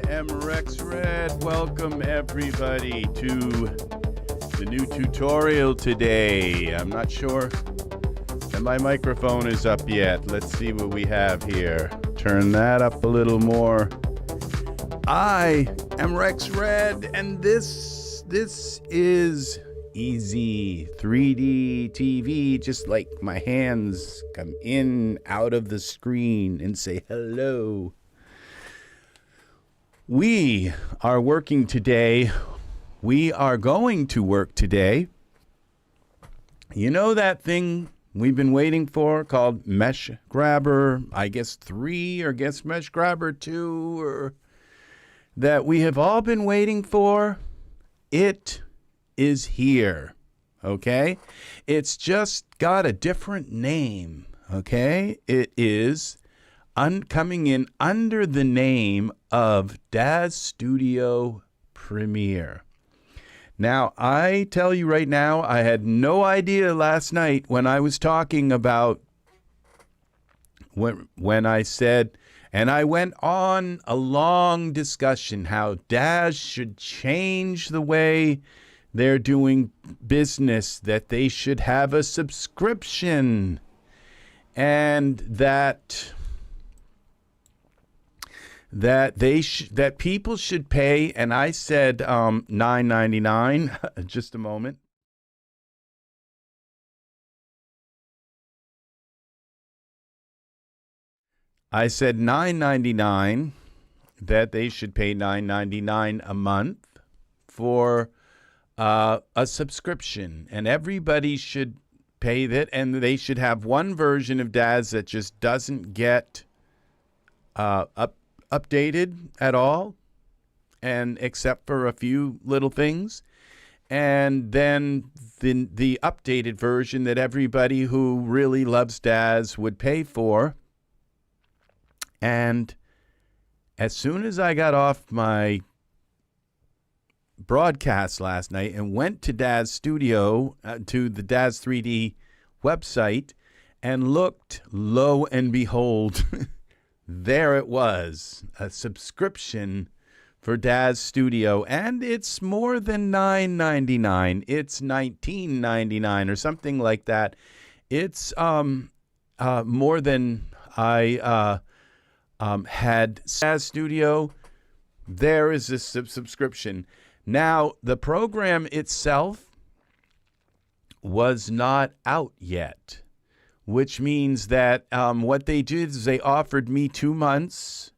MRX Red, welcome everybody to the new tutorial today. I'm not sure that my microphone is up yet. Let's see what we have here. Turn that up a little more. I am Rex Red, and this is EZ3DTV. Just like my hands come in out of the screen and say hello. We are working today. We are going to work today. You know that thing we've been waiting for called Mesh Grabber, I guess 3 or guess Mesh Grabber 2, or that we have all been waiting for? It is here, okay? It's just got a different name, okay? It is coming in under the name of Daz Studio Premier. Now, I tell you right now, I had no idea last night when I was talking about when I said, and I went on a long discussion how Daz should change the way they're doing business, that they should have a subscription, and that people should pay, and I said $9.99. Just a moment. I said $9.99, that they should pay $9.99 a month for a subscription, and everybody should pay that, and they should have one version of Daz that just doesn't get updated at all, and except for a few little things, and then the updated version that everybody who really loves Daz would pay for. And as soon as I got off my broadcast last night and went to Daz Studio, to the Daz 3D website, and looked, lo and behold, there it was, a subscription for Daz Studio, and it's more than $9.99. It's $19.99 or something like that. It's more than I had. Daz Studio, there is a subscription. Now, the program itself was not out yet, which means that what they did is they offered me 2 months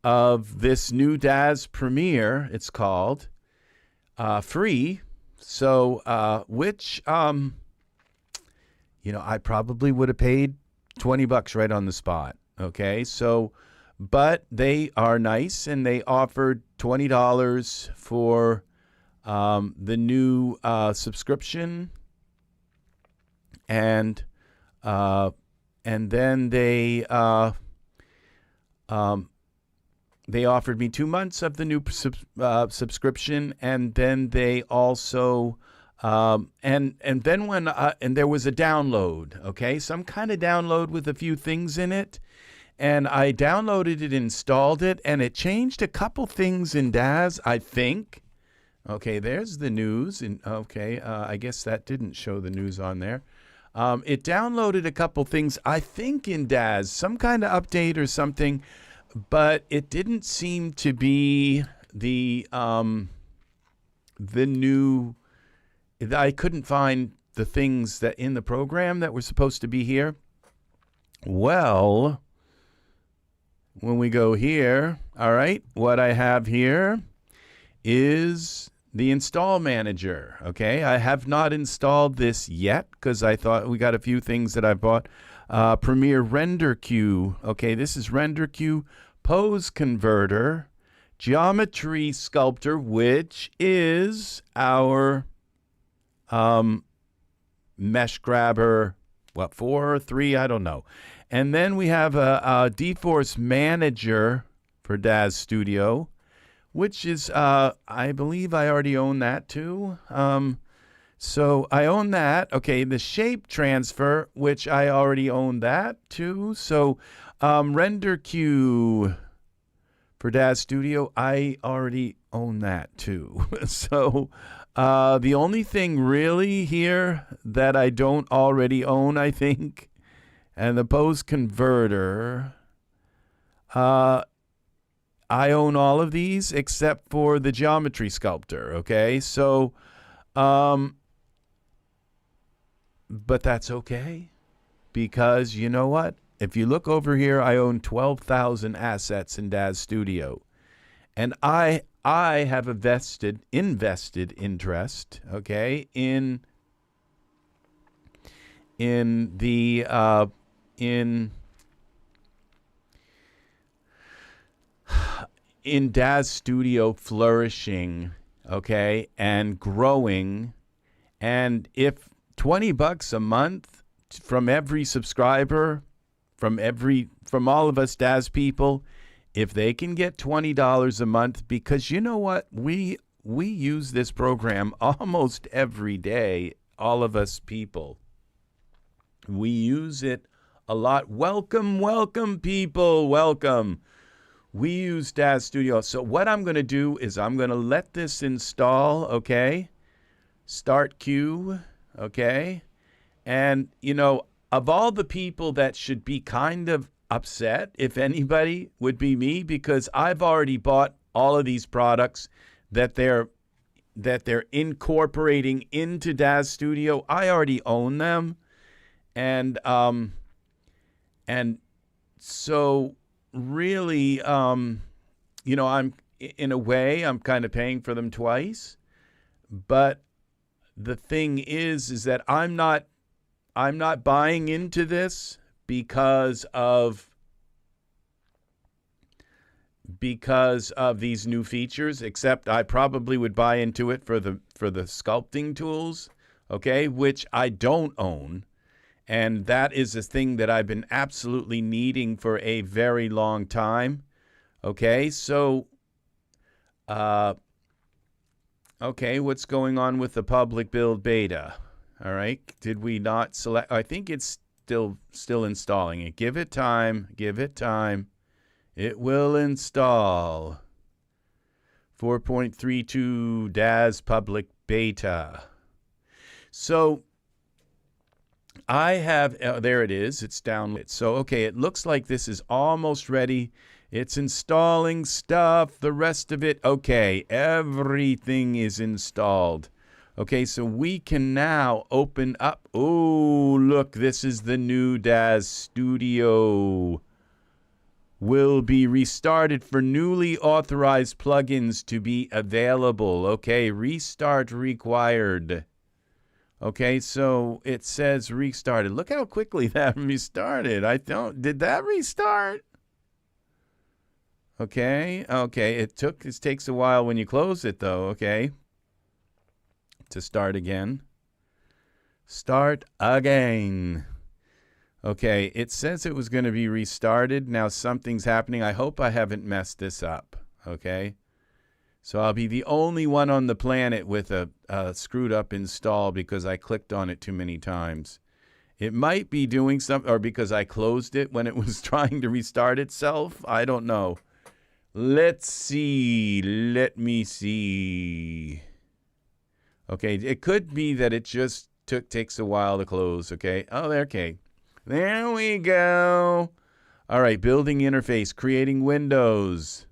of this new Daz Premier, it's called, free. So, which, I probably would have paid $20 right on the spot. Okay, so, but they are nice, and they offered $20 for the new subscription, and then they offered me 2 months of the new subscription, and then they also and then when and there was a download, okay, some kind of download with a few things in it, and I downloaded it, installed it, and it changed a couple things in Daz, I think. Okay, there's the news, and okay, I guess that didn't show the news on there. It downloaded a couple things, I think, in Daz, some kind of update or something, but it didn't seem to be the new. I couldn't find the things that in the program that were supposed to be here. Well, when we go here, all right, what I have here is the install manager. Okay, I have not installed this yet because I thought we got a few things that I bought. Premiere Render Queue. Okay, this is Render Queue, Pose Converter, Geometry Sculptor, which is our Mesh Grabber, what, 4 or 3? I don't know. And then we have a dForce Manager for Daz Studio, which is, I believe I already own that too. So I own that. Okay, the shape transfer, which I already own that too. So render queue for Daz Studio, I already own that too. So the only thing really here that I don't already own, I think, and the pose converter, I own all of these except for the Geometry Sculptor. Okay, so but that's okay, because you know what? If you look over here, I own 12,000 assets in Daz Studio, and I have a invested interest, okay, in the in Daz Studio flourishing, okay, and growing. And if $20 a month from every subscriber, from all of us Daz people, if they can get $20 a month, because you know what, we use this program almost every day, all of us people. We use it a lot. Welcome people, welcome. We use Daz Studio. So what I'm going to do is I'm going to let this install, okay? Start queue, okay? And, you know, of all the people that should be kind of upset, if anybody, would be me, because I've already bought all of these products that they're incorporating into Daz Studio. I already own them. And so really, you know, I'm in a way, I'm kind of paying for them twice. But the thing is that I'm not buying into this because of these new features, except I probably would buy into it for the sculpting tools, okay, which I don't own. And that is a thing that I've been absolutely needing for a very long time. Okay, so okay, what's going on with the public build beta? All right, did we not select? I think it's still installing it. Give it time. Give it time. It will install. 4.32 Daz public beta. So I have, there it is. It's downloaded. So, okay, it looks like this is almost ready. It's installing stuff. The rest of it, okay, everything is installed. Okay, so we can now open up. Oh, look, this is the new Daz Studio. Will be restarted for newly authorized plugins to be available. Okay, restart required. Okay, so it says restarted. Look how quickly that restarted. Did that restart? Okay, it takes a while when you close it though, okay? To start again. Start again. Okay, it says it was going to be restarted. Now something's happening. I hope I haven't messed this up, okay? So I'll be the only one on the planet with a screwed up install because I clicked on it too many times. It might be doing something, or because I closed it when it was trying to restart itself. I don't know. Let's see. Let me see. Okay, it could be that it just takes a while to close, okay? Oh, okay. There we go. All right, building interface, creating windows.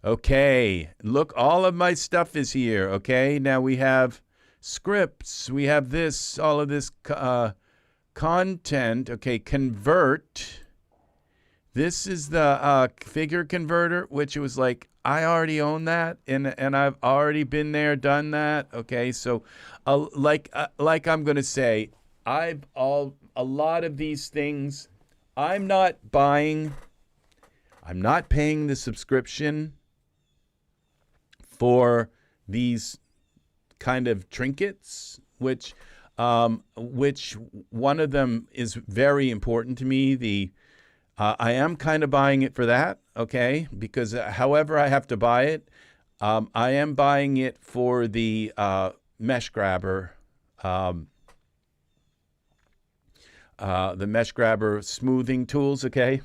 Okay, look, all of my stuff is here, okay? Now we have scripts. We have this, all of this content. Okay, convert. This is the figure converter, which was like, I already own that, and I've already been there, done that. Okay, so like I'm going to say, a lot of these things, I'm not paying the subscription for these kind of trinkets, which one of them is very important to me. I am kind of buying it for that, okay? Because however I have to buy it, I am buying it for the mesh grabber the Mesh Grabber smoothing tools, okay?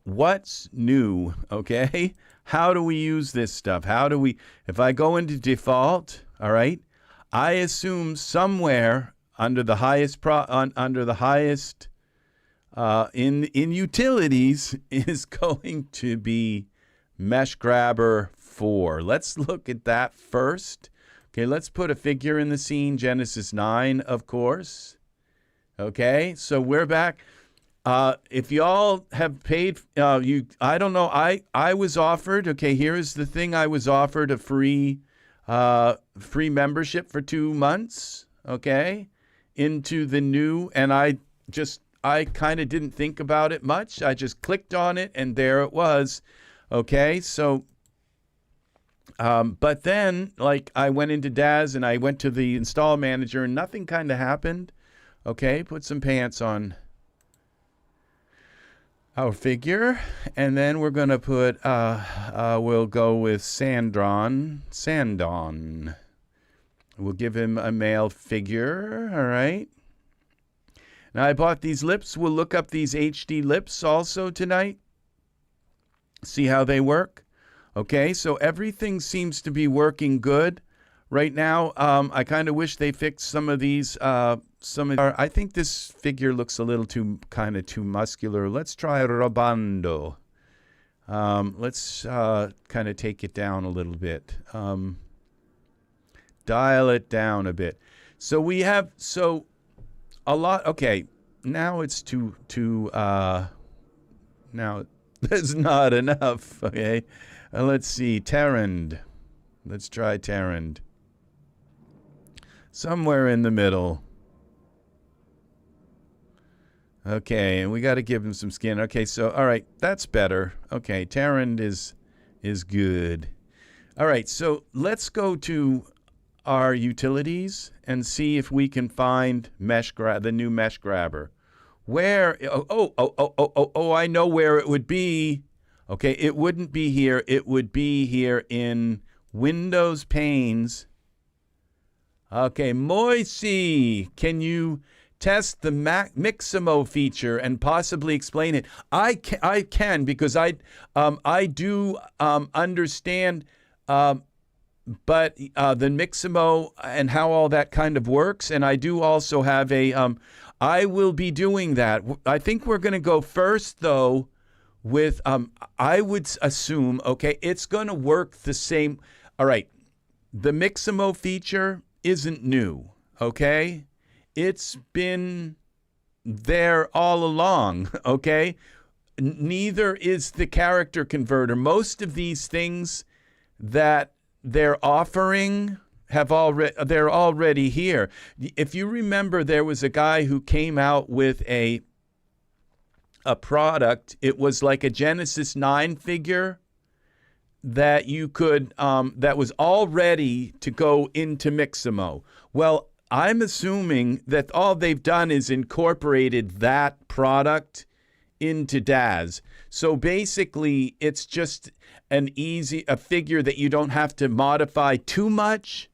What's new, okay? How do we use this stuff? How do we, if I go into default, all right, I assume somewhere under the highest, in utilities is going to be Mesh Grabber 4. Let's look at that first. Okay, let's put a figure in the scene, Genesis 9, of course. Okay, so we're back. If y'all have paid, I don't know, I was offered, okay, here's the thing, I was offered a free membership for 2 months, okay, into the new, and I kind of didn't think about it much. I just clicked on it, and there it was, okay, so, but then, like, I went into Daz, and I went to the install manager, and nothing kind of happened, okay, put some pants on our figure, and then we're going to put, we'll go with Sandon. We'll give him a male figure, all right? Now, I bought these lips. We'll look up these HD lips also tonight, see how they work. Okay, so everything seems to be working good right now. I kind of wish they fixed some of these, I think this figure looks a little too muscular. Let's try Robando. Let's kind of take it down a little bit. Dial it down a bit. So we have a lot. Okay, now it's now there's not enough. Okay, let's see Terrand. Let's try Terrand. Somewhere in the middle. Okay, and we got to give him some skin. Okay, so, all right, that's better. Okay, Terrand is good. All right, so let's go to our utilities and see if we can find the new Mesh Grabber. Where, I know where it would be. Okay, it wouldn't be here. It would be here in Windows panes. Okay, Moisey, can you test the Mixamo feature and possibly explain it? I can because I do understand, but the Mixamo and how all that kind of works, and I do also have I will be doing that. I think we're going to go first though with I would assume, okay, it's going to work the same. All right, the Mixamo feature isn't new, okay? It's been there all along, okay? Neither is the character converter. Most of these things that they're offering they're already here. If you remember, there was a guy who came out with a product. It was like a Genesis 9 figure that you could that was all ready to go into Mixamo. Well, I'm assuming that all they've done is incorporated that product into Daz. So basically, it's just a figure that you don't have to modify too much,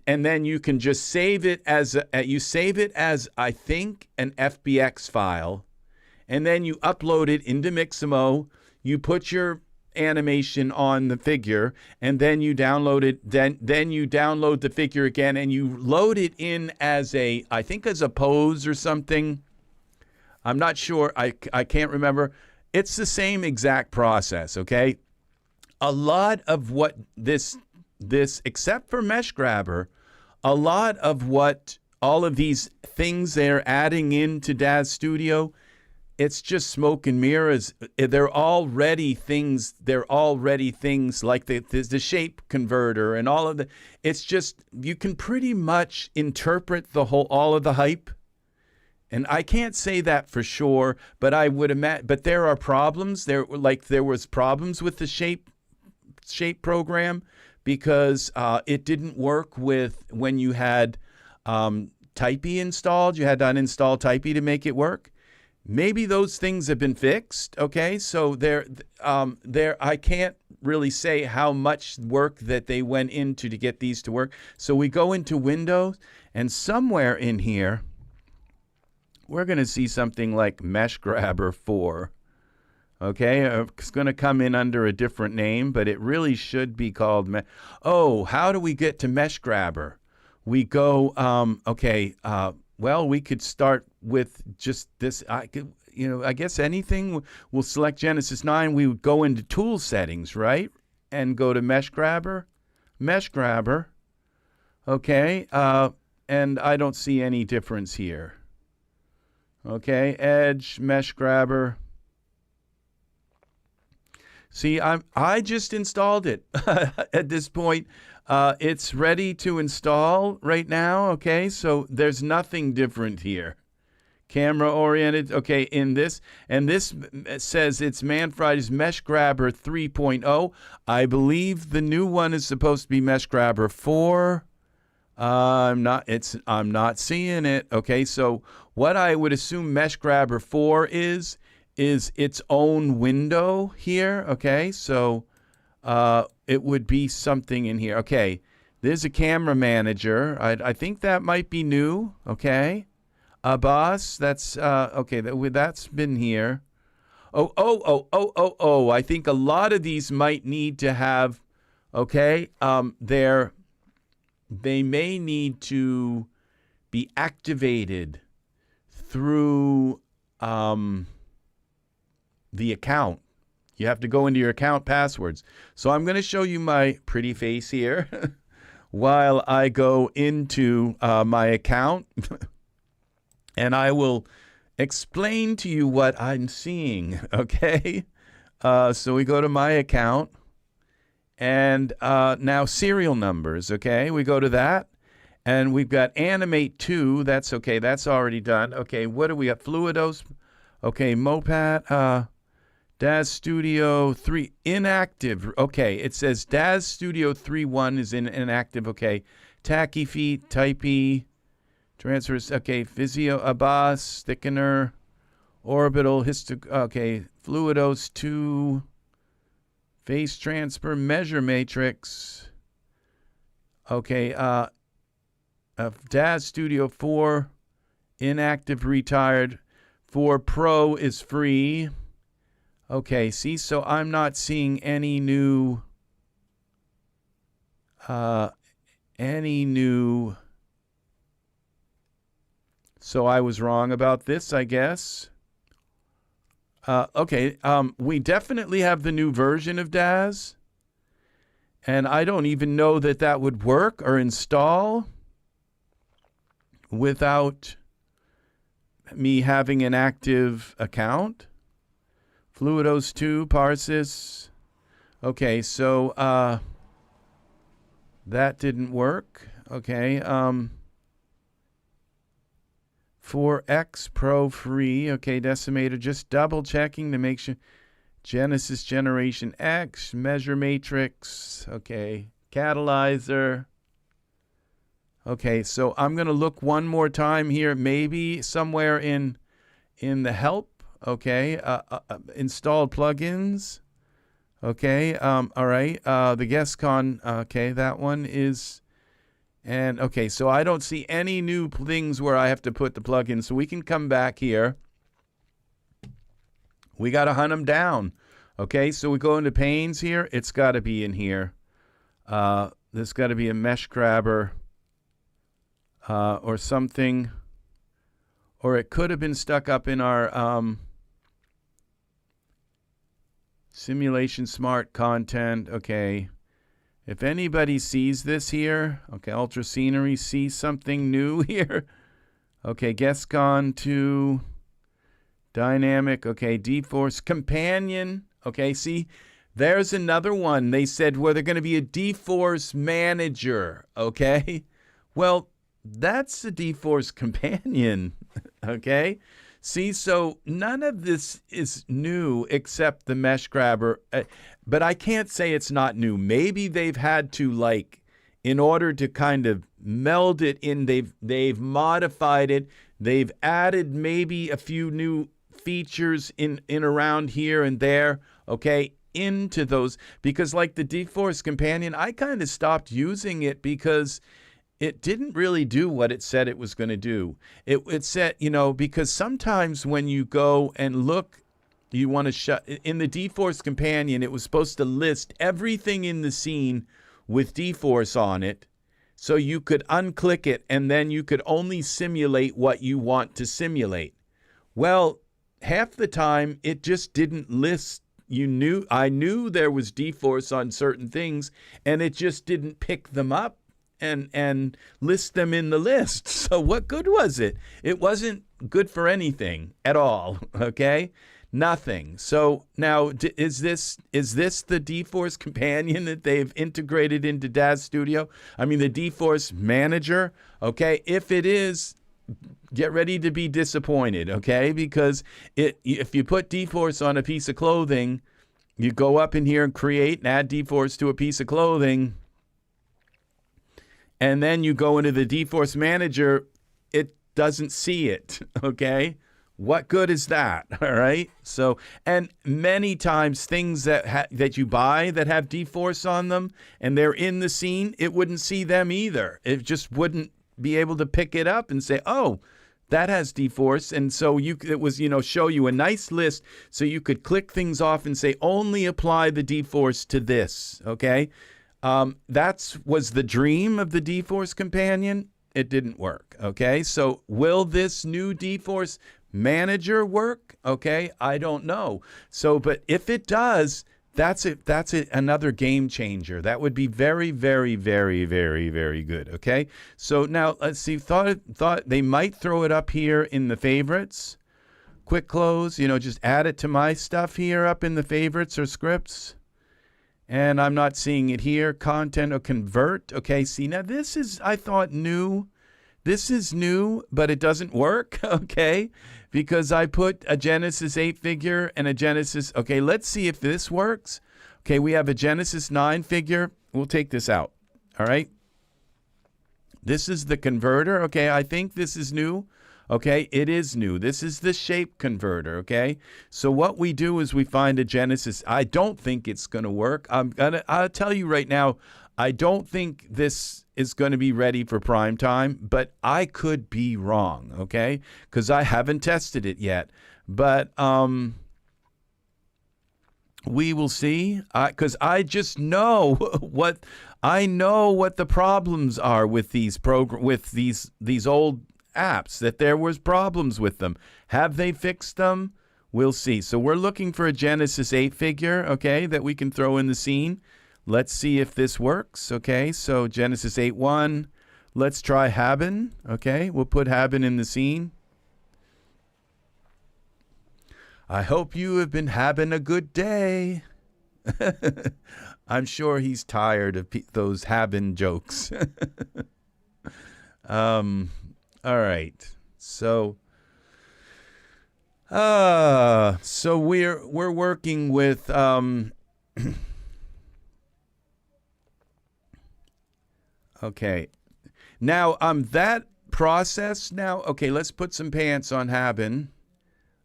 and then you can just save it as I think an FBX file, and then you upload it into Mixamo. You put your animation on the figure, and then you download it. Then you download the figure again, and you load it in as I think as a pose or something. I'm not sure. I can't remember. It's the same exact process. Okay, a lot of what this except for Mesh Grabber, a lot of what all of these things they're adding into Daz Studio, it's just smoke and mirrors. They're already things like the shape converter and all of the. It's just you can pretty much interpret all of the hype. And I can't say that for sure, but I would imagine. But there are problems. There was problems with the shape program because it didn't work with when you had Typey installed. You had to uninstall Typey to make it work. maybe those things have been fixed. Okay, so I can't really say how much work that they went into to get these to work. So we go into Windows, and somewhere in here, we're going to see something like Mesh Grabber 4. Okay, it's going to come in under a different name, but it really should be called how do we get to Mesh Grabber? We go, well, we could start with just this. I guess anything. We'll select Genesis 9. We would go into Tool Settings, right? And go to Mesh Grabber. Mesh Grabber. Okay, and I don't see any difference here. Okay, Edge, Mesh Grabber. See, I just installed it at this point. It's ready to install right now, okay? So there's nothing different here. Camera oriented, okay, in this, and this says it's Manfrotti's Mesh Grabber 3.0. I believe the new one is supposed to be Mesh Grabber 4. I'm not seeing it. Okay, so what I would assume Mesh Grabber 4 is its own window here. Okay, so it would be something in here. Okay, there's a camera manager. I think that might be new. Okay, boss. That's okay. That's been here. Oh. I think a lot of these might need to have. Okay, they may need to be activated through the account. You have to go into your account passwords. So I'm going to show you my pretty face here while I go into my account and I will explain to you what I'm seeing, okay? So we go to my account and now serial numbers, okay? We go to that and we've got Animate 2. That's okay. That's already done. Okay, what do we got? Fluidos. Okay, Mopat. Daz Studio 3 inactive. Okay, it says Daz Studio 3.1 is inactive. Okay, Tacky Feet, Typey, Transfers. Okay, Physio, Abbas, Thickener, Orbital, okay, Fluidos 2, Face Transfer, Measure Matrix. Okay, Daz Studio 4, inactive, retired. 4 Pro is free. Okay, see, so I'm not seeing any new, so I was wrong about this, I guess. Okay, we definitely have the new version of Daz, and I don't even know that that would work or install without me having an active account. Fluidos 2, Parsis. Okay, so that didn't work. Okay, 4X Pro free. Okay, Decimator, just double checking to make sure. Genesis Generation X, Measure Matrix. Okay, Catalyzer. Okay, so I'm going to look one more time here, maybe somewhere in the help. Okay, installed plugins. Okay, all right. The GuestCon. Okay, that one is, and okay. So I don't see any new things where I have to put the plugins. So we can come back here. We got to hunt them down. Okay, so we go into panes here. It's got to be in here. There's got to be a Mesh Grabber or something, or it could have been stuck up in our Simulation Smart Content. Okay, if anybody sees this here, okay, Ultra Scenery, see something new here. Okay, GuestCon 2, Dynamic, okay, dForce, Companion. Okay, see, there's another one. They said, well, they're going to be a dForce manager. Okay, well, that's a dForce Companion. Okay. See, so none of this is new except the Mesh Grabber, but I can't say it's not new. Maybe they've had to, like, in order to kind of meld it in, they've modified it. They've added maybe a few new features in around here and there, okay, into those, because like the dForce companion, I kind of stopped using it because it didn't really do what it said it was going to do. It said, you know, because sometimes when you go and look, you want to shut in the dForce companion, it was supposed to list everything in the scene with dForce on it, so you could unclick it and then you could only simulate what you want to simulate. Well, half the time it just didn't list. I knew there was dForce on certain things, and it just didn't pick them up and list them in the list. So what good was it? It wasn't good for anything at all, okay? Nothing. So now, is this the dForce companion that they've integrated into Daz Studio? I mean, the dForce manager, okay? If it is, get ready to be disappointed, okay? Because if you put dForce on a piece of clothing, you go up in here and create and add dForce to a piece of clothing, and then you go into the dForce manager, it doesn't see it, okay? What good is that, all right? So, and many times things that you buy that have dForce on them and they're in the scene, it wouldn't see them either. It just wouldn't be able to pick it up and say, oh, that has dForce. And so it was, show you a nice list so you could click things off and say, only apply the dForce to this, okay? That was the dream of the dForce companion. It didn't work, okay? So will this new dForce manager work? Okay, I don't know. So, but if it does, that's it. That's it. Another game changer. That would be very, very, very, very, very good. Okay. So now let's see. Thought they might throw it up here in the favorites. Quick close. Just add it to my stuff here up in the favorites or scripts. And I'm not seeing it here. Content or convert. Okay. See, now this is, I thought, new. This is new, but it doesn't work, okay? Because I put a Genesis 8 figure and a Genesis. Okay, let's see if this works. Okay, we have a Genesis 9 figure. We'll take this out, all right? This is the converter, okay? I think this is new. Okay, it is new. This is the shape converter, okay? So what we do is we find a Genesis. I don't think it's going to work. I'll tell you right now, I don't think this is going to be ready for prime time, but I could be wrong, okay? Because I haven't tested it yet. But we will see. Because I just know what the problems are with these these old apps, that there was problems with them. Have they fixed them? We'll see. So we're looking for a Genesis 8 figure, okay, that we can throw in the scene. Let's see if this works, okay? So Genesis 8.1. Let's try Haben, okay? We'll put Haben in the scene. I hope you have been having a good day. I'm sure he's tired of those Haben jokes. All right. So we're working with okay. Now that process now, okay, let's put some pants on Haben.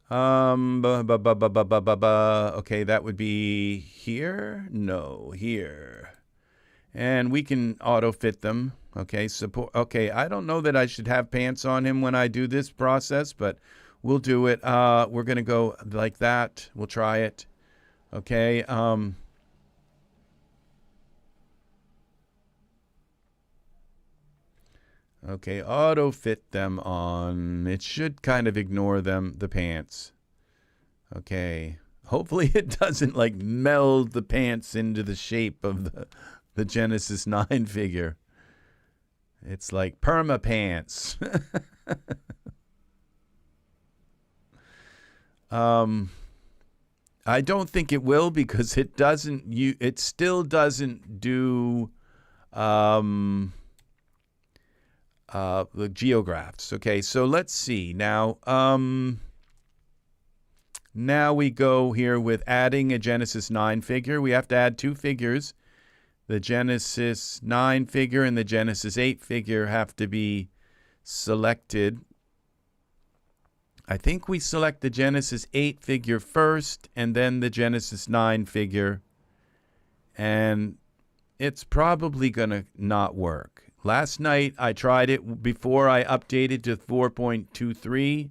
Okay, that would be here. No, here. And we can auto fit them. Okay, support. Okay, I don't know that I should have pants on him when I do this process, but we'll do it. We're going to go like that. We'll try it. Okay. Okay, auto fit them on. It should kind of ignore the pants. Okay. Hopefully it doesn't like meld the pants into the shape of the Genesis 9 figure. It's like perma pants. I don't think it will, because it still doesn't do the geographs. Okay, so let's see now. Now we go here with adding a Genesis 9 figure. We have to add two figures. The Genesis 9 figure and the Genesis 8 figure have to be selected. I think we select the Genesis 8 figure first and then the Genesis 9 figure. And it's probably going to not work. Last night I tried it before I updated to 4.23.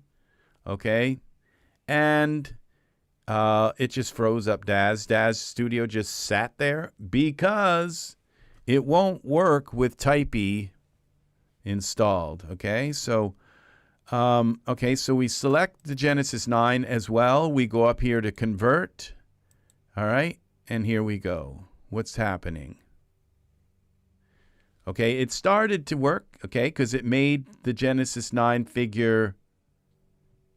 Okay. And it just froze up Daz. Daz Studio just sat there because it won't work with Type E installed. Okay. So so we select the Genesis 9 as well. We go up here to convert. All right. And here we go. What's happening? Okay, it started to work, okay, because it made the Genesis 9 figure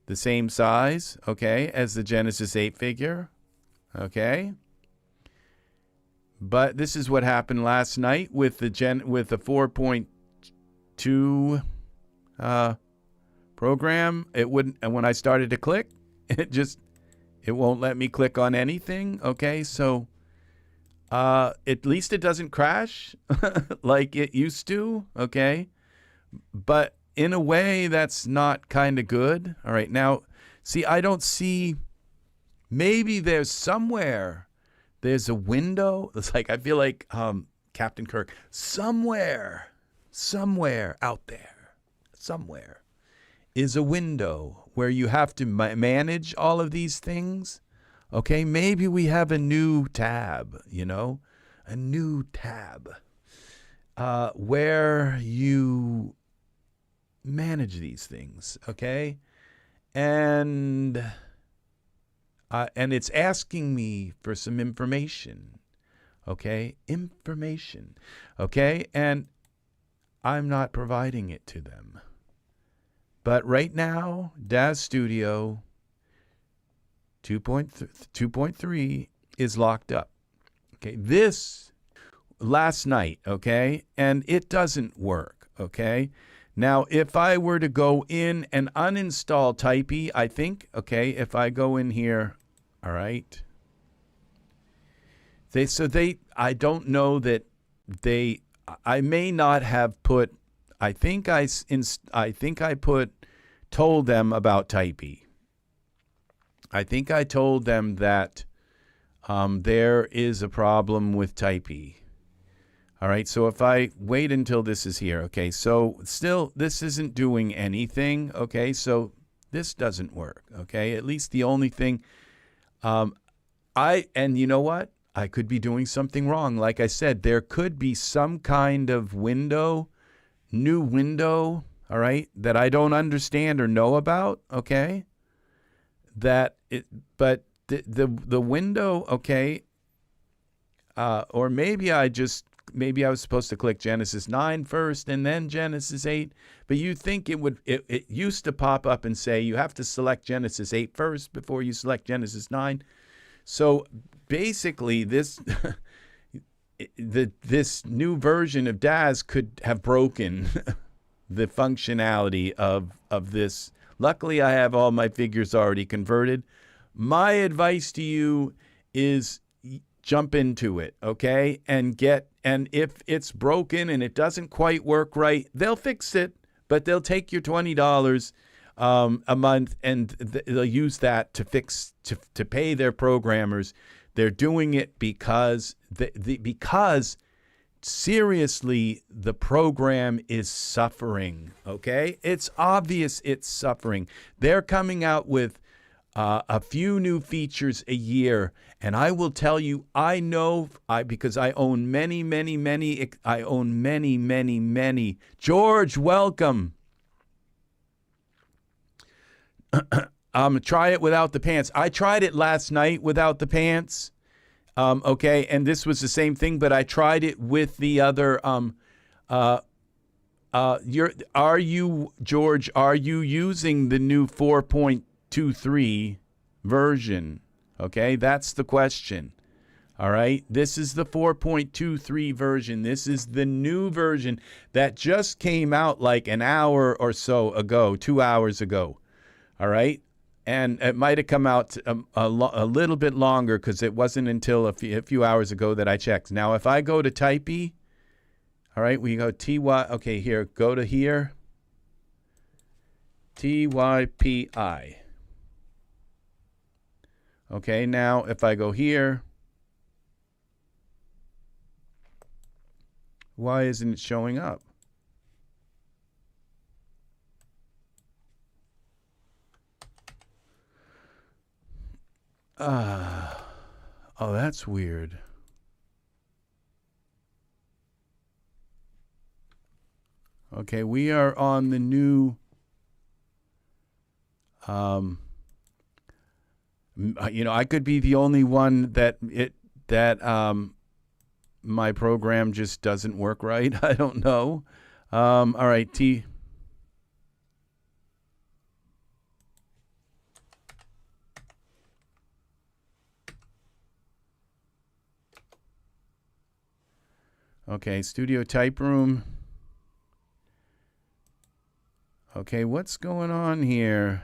the same size, okay, as the Genesis 8 figure, okay. But this is what happened last night with the 4.2 program. It wouldn't, and when I started to click, it won't let me click on anything, okay. So at least it doesn't crash like it used to, okay? But in a way, that's not kind of good. All right, now, see, I don't see, maybe there's somewhere, there's a window. It's like, I feel like Captain Kirk, somewhere out there, somewhere is a window where you have to manage all of these things. Okay, maybe we have a new tab, a new tab where you manage these things, okay? And it's asking me for some information, okay? Okay? And I'm not providing it to them. But right now, Daz Studio 2.3 is locked up. Okay, this last night, okay, and it doesn't work, okay. Now, if I were to go in and uninstall Type E, I think, okay, if I go in here, all right, I don't know that I may not have put, told them about Type E. I think I told them that there is a problem with Type E. All right, so if I wait until this is here, okay, so still this isn't doing anything, okay, so this doesn't work, okay, at least the only thing, and you know what? I could be doing something wrong. Like I said, there could be some kind of new window, all right, that I don't understand or know about, okay? But the window, okay, or maybe I was supposed to click Genesis 9 first and then Genesis 8, but you think it used to pop up and say you have to select Genesis 8 first before you select Genesis 9. So basically this new version of Daz could have broken the functionality of this. Luckily, I have all my figures already converted. My advice to you is jump into it, okay? And if it's broken and it doesn't quite work right, they'll fix it, but they'll take your $20 a month and they'll use that to pay their programmers. They're doing it because seriously, the program is suffering, okay? It's obvious it's suffering. They're coming out with a few new features a year, and I will tell you, I know, because I own many. George, welcome. Try it without the pants. I tried it last night without the pants. Okay, and this was the same thing, but I tried it with the other. George? Are you using the new 4.23 version? Okay, that's the question. All right, this is the 4.23 version. This is the new version that just came out like an hour or so ago, 2 hours ago. All right. And it might have come out a little bit longer because it wasn't until a few hours ago that I checked. Now, if I go to Type E, all right, we go TY. Okay, here, go to here. TYPI. Okay, now if I go here, why isn't it showing up? Oh, that's weird. Okay, we are on the new, you know, I could be the only one that my program just doesn't work right. I don't know. All right, Okay, Studio Type Room. Okay, what's going on here?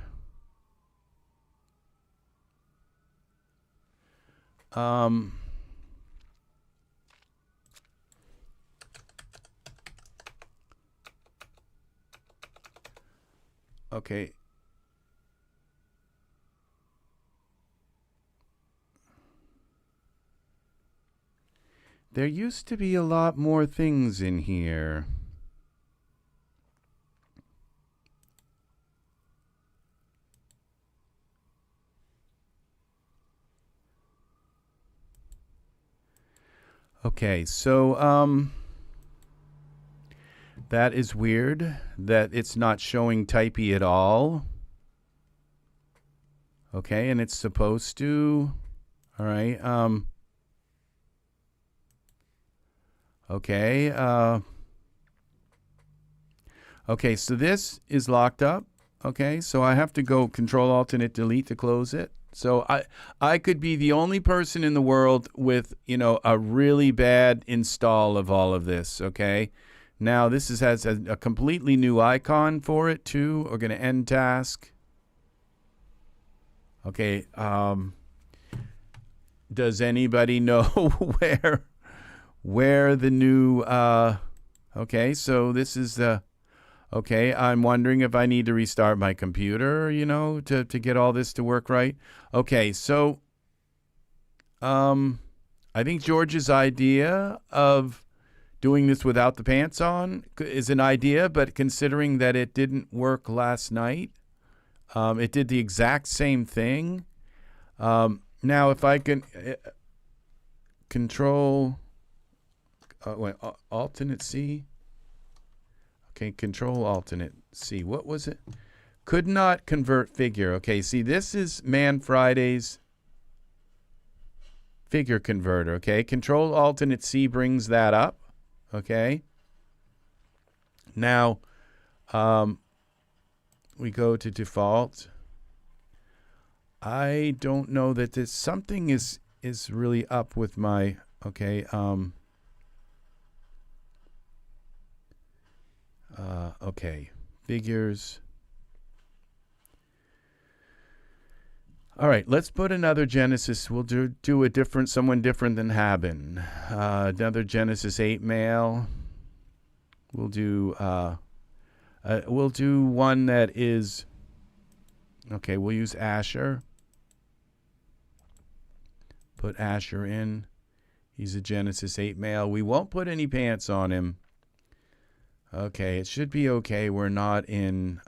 Okay. There used to be a lot more things in here. Okay, so that is weird that it's not showing typey at all. Okay, and it's supposed to. All right. Okay. Okay, so this is locked up. Okay, so I have to go Control Alternate Delete to close it. So I could be the only person in the world with, you know, a really bad install of all of this. Okay. Now this has a completely new icon for it too. We're going to end task. Okay. Does anybody know where the new okay, so this is the okay, I'm wondering if I need to restart my computer, you know, to get all this to work right. Okay, so I think George's idea of doing this without the pants on is an idea, but considering that it didn't work last night, it did the exact same thing. Now, if I can Control, Alternate C. Okay, Control Alternate C. What was it? Could not convert figure. Okay, see, this is Man Friday's figure converter. Okay, Control Alternate C brings that up. Okay. Now, we go to default. I don't know that this something is really up with my okay. Okay, figures. All right, let's put another Genesis. We'll do a different, someone different than Haben. Another Genesis 8 male. We'll do one that is okay. We'll use Asher. Put Asher in. He's a Genesis 8 male. We won't put any pants on him. Okay, it should be okay. We're not in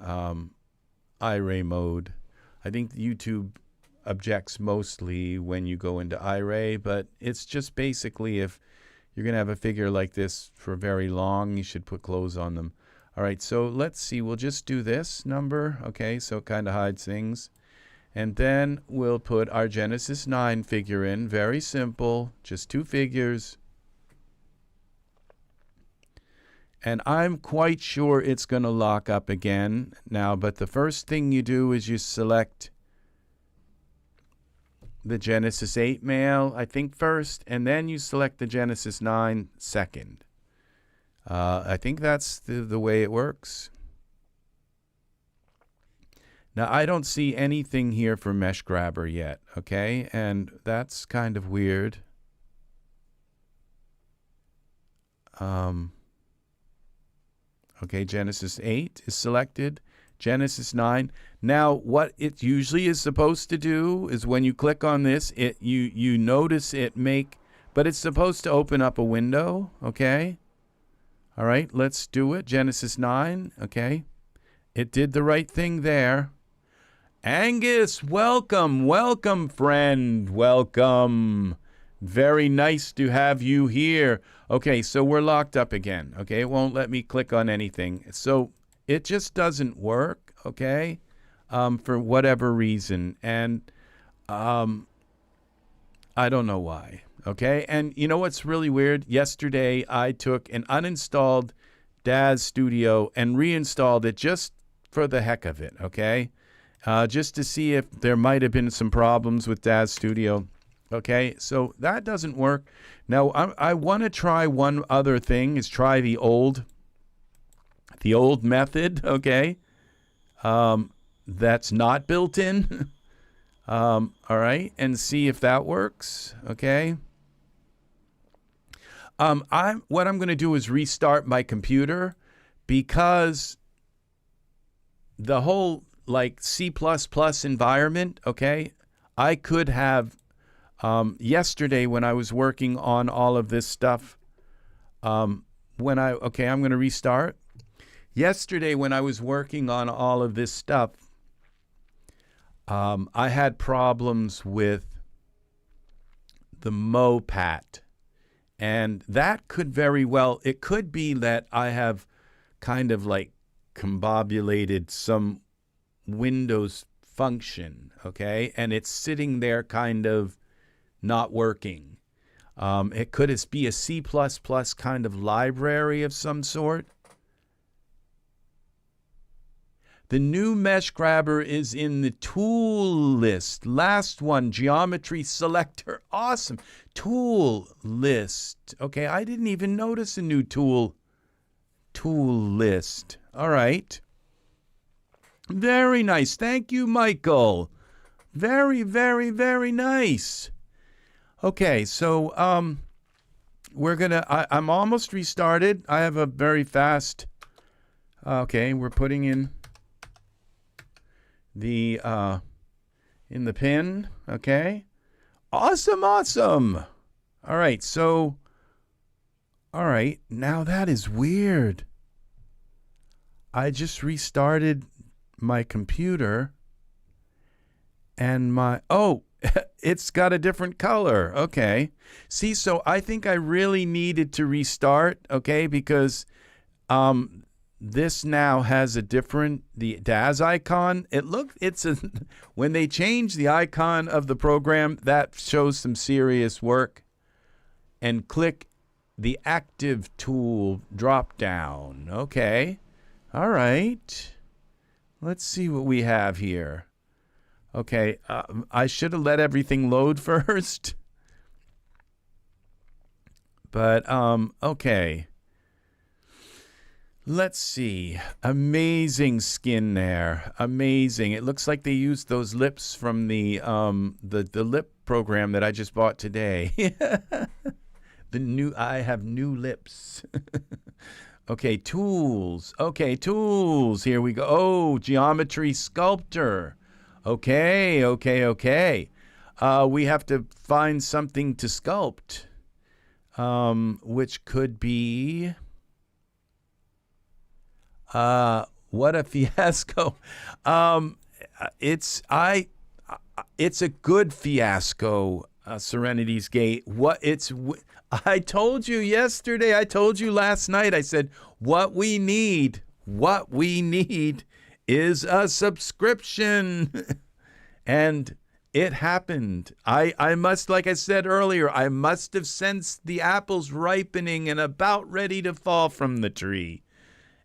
iRay mode. I think YouTube objects mostly when you go into iRay, but it's just basically if you're going to have a figure like this for very long, you should put clothes on them. All right, so let's see. We'll just do this number. Okay, so it kind of hides things. And then we'll put our Genesis 9 figure in. Very simple, just two figures. And I'm quite sure it's going to lock up again now, but the first thing you do is you select the Genesis 8 male, I think first, and then you select the Genesis 9 second. I think that's the way it works. Now, I don't see anything here for Mesh Grabber yet, okay? And that's kind of weird. Okay, Genesis 8 is selected. Genesis 9. Now, what it usually is supposed to do is when you click on this, you notice it but it's supposed to open up a window, okay? All right, let's do it. Genesis 9, okay? It did the right thing there. Angus, welcome, welcome, friend, welcome. Very nice to have you here. Okay, so we're locked up again, okay? It won't let me click on anything. So it just doesn't work, okay, for whatever reason. And I don't know why, okay? And you know what's really weird? Yesterday, I took and uninstalled Daz Studio and reinstalled it just for the heck of it, okay? Just to see if there might have been some problems with Daz Studio. Okay, so that doesn't work. Now, I want to try one other thing, is try the old method, okay? That's not built in. All right, and see if that works, okay? What I'm going to do is restart my computer, because the whole like C++ environment, okay? I could have yesterday when I was working on all of this stuff, I'm going to restart. Yesterday when I was working on all of this stuff, I had problems with the MoPat. And that could very well, it could be that I have kind of like combobulated some Windows function, okay? And it's sitting there kind of not working. It could be a C++ kind of library of some sort. The new mesh grabber is in the tool list. Last one, geometry selector. Awesome. Tool list. Okay, I didn't even notice a new tool list. All right. Very nice. Thank you, Michael. Very, very, very nice. Okay, so I'm almost restarted. I have a very fast. Okay, we're putting in the pin. Okay, awesome. All right, so now that is weird. I just restarted my computer, and it's got a different color. Okay. See, so I think I really needed to restart, okay, because this now has the Daz icon. When they change the icon of the program, that shows some serious work. And click the active tool drop down. Okay. All right. Let's see what we have here. Okay, I should have let everything load first. But, okay. Let's see. Amazing skin there. Amazing. It looks like they used those lips from the lip program that I just bought today. I have new lips. Okay, tools. Okay, tools. Here we go. Oh, Geometry Sculptor. Okay. We have to find something to sculpt, which could be, what a fiasco. It's a good fiasco, Serenity's Gate. I told you yesterday, I told you last night, I said, what we need is a subscription. And it happened. I must, like I said earlier, I must have sensed the apples ripening and about ready to fall from the tree.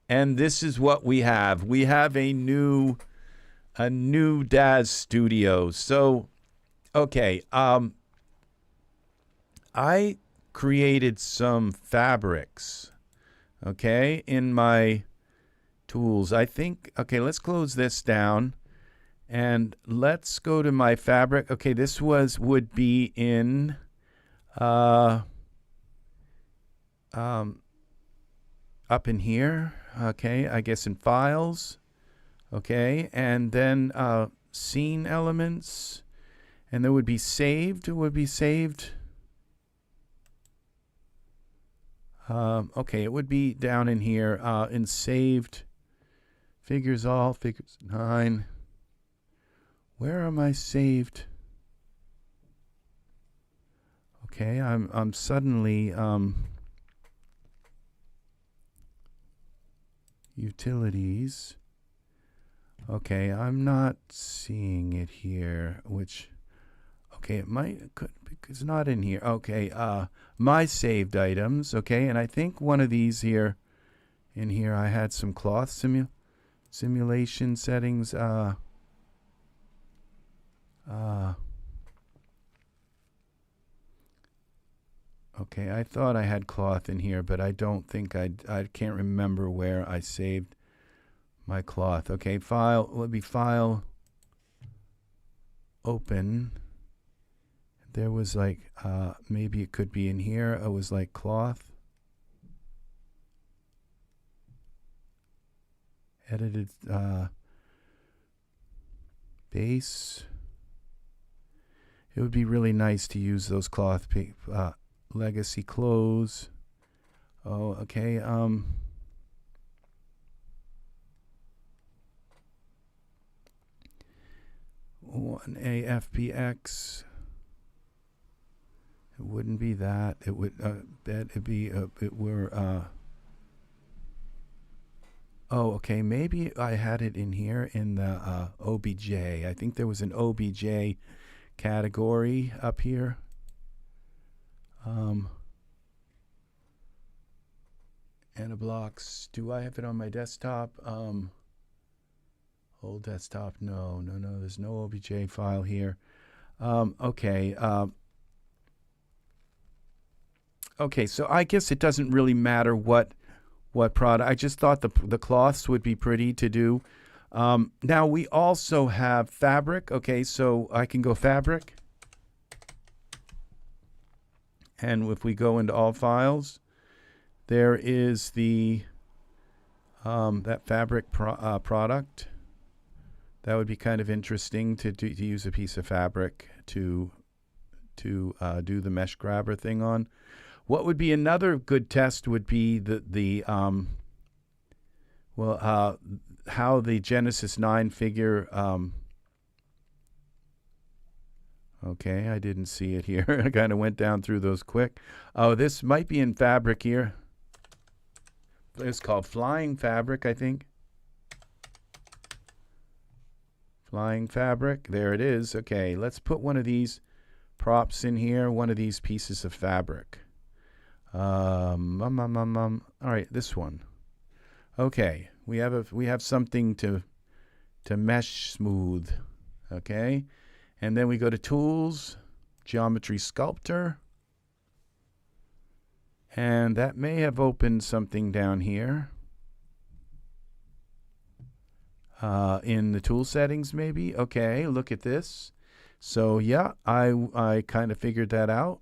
And this is what we have. We have a new Daz Studio. So, okay, I created some fabrics, okay, in my tools. I think, okay, let's close this down and let's go to my fabric. Okay, this would be in up in here. Okay, I guess in files. Okay, and then scene elements, and there would be saved. It would be saved. Okay, it would be down in here in saved. Figures all, figures 9. Where am I saved? Okay, I'm suddenly utilities. Okay, I'm not seeing it here, which, okay, it could, it's not in here. Okay, my saved items, okay, and I think one of these here, in here I had some cloth simulation settings, okay, I thought I had cloth in here, but I don't think I can't remember where I saved my cloth. Okay, file would be file open. There was like maybe it could be in here. It was like cloth. Edited base. It would be really nice to use those cloth legacy clothes. Oh, okay. One AFBX. It wouldn't be that. It would it'd be it were oh, okay, maybe I had it in here in the OBJ. I think there was an OBJ category up here. Anablocks. Do I have it on my desktop? Old desktop. No. There's no OBJ file here. Okay. Okay, so I guess it doesn't really matter what product. I just thought the cloths would be pretty to do. Now we also have fabric. Okay, so I can go fabric. And if we go into all files, there is the that fabric product. That would be kind of interesting to use a piece of fabric to do the mesh grabber thing on. What would be another good test would be how the Genesis 9 figure. Okay, I didn't see it here. I kind of went down through those quick. Oh, this might be in fabric here. It's called flying fabric, I think. Flying fabric. There it is. Okay, let's put one of these props in here. One of these pieces of fabric. All right, this one. Okay, we have something to mesh smooth. Okay, and then we go to Tools, Geometry Sculptor, and that may have opened something down here in the tool settings, maybe. Okay, look at this. So yeah, I kind of figured that out.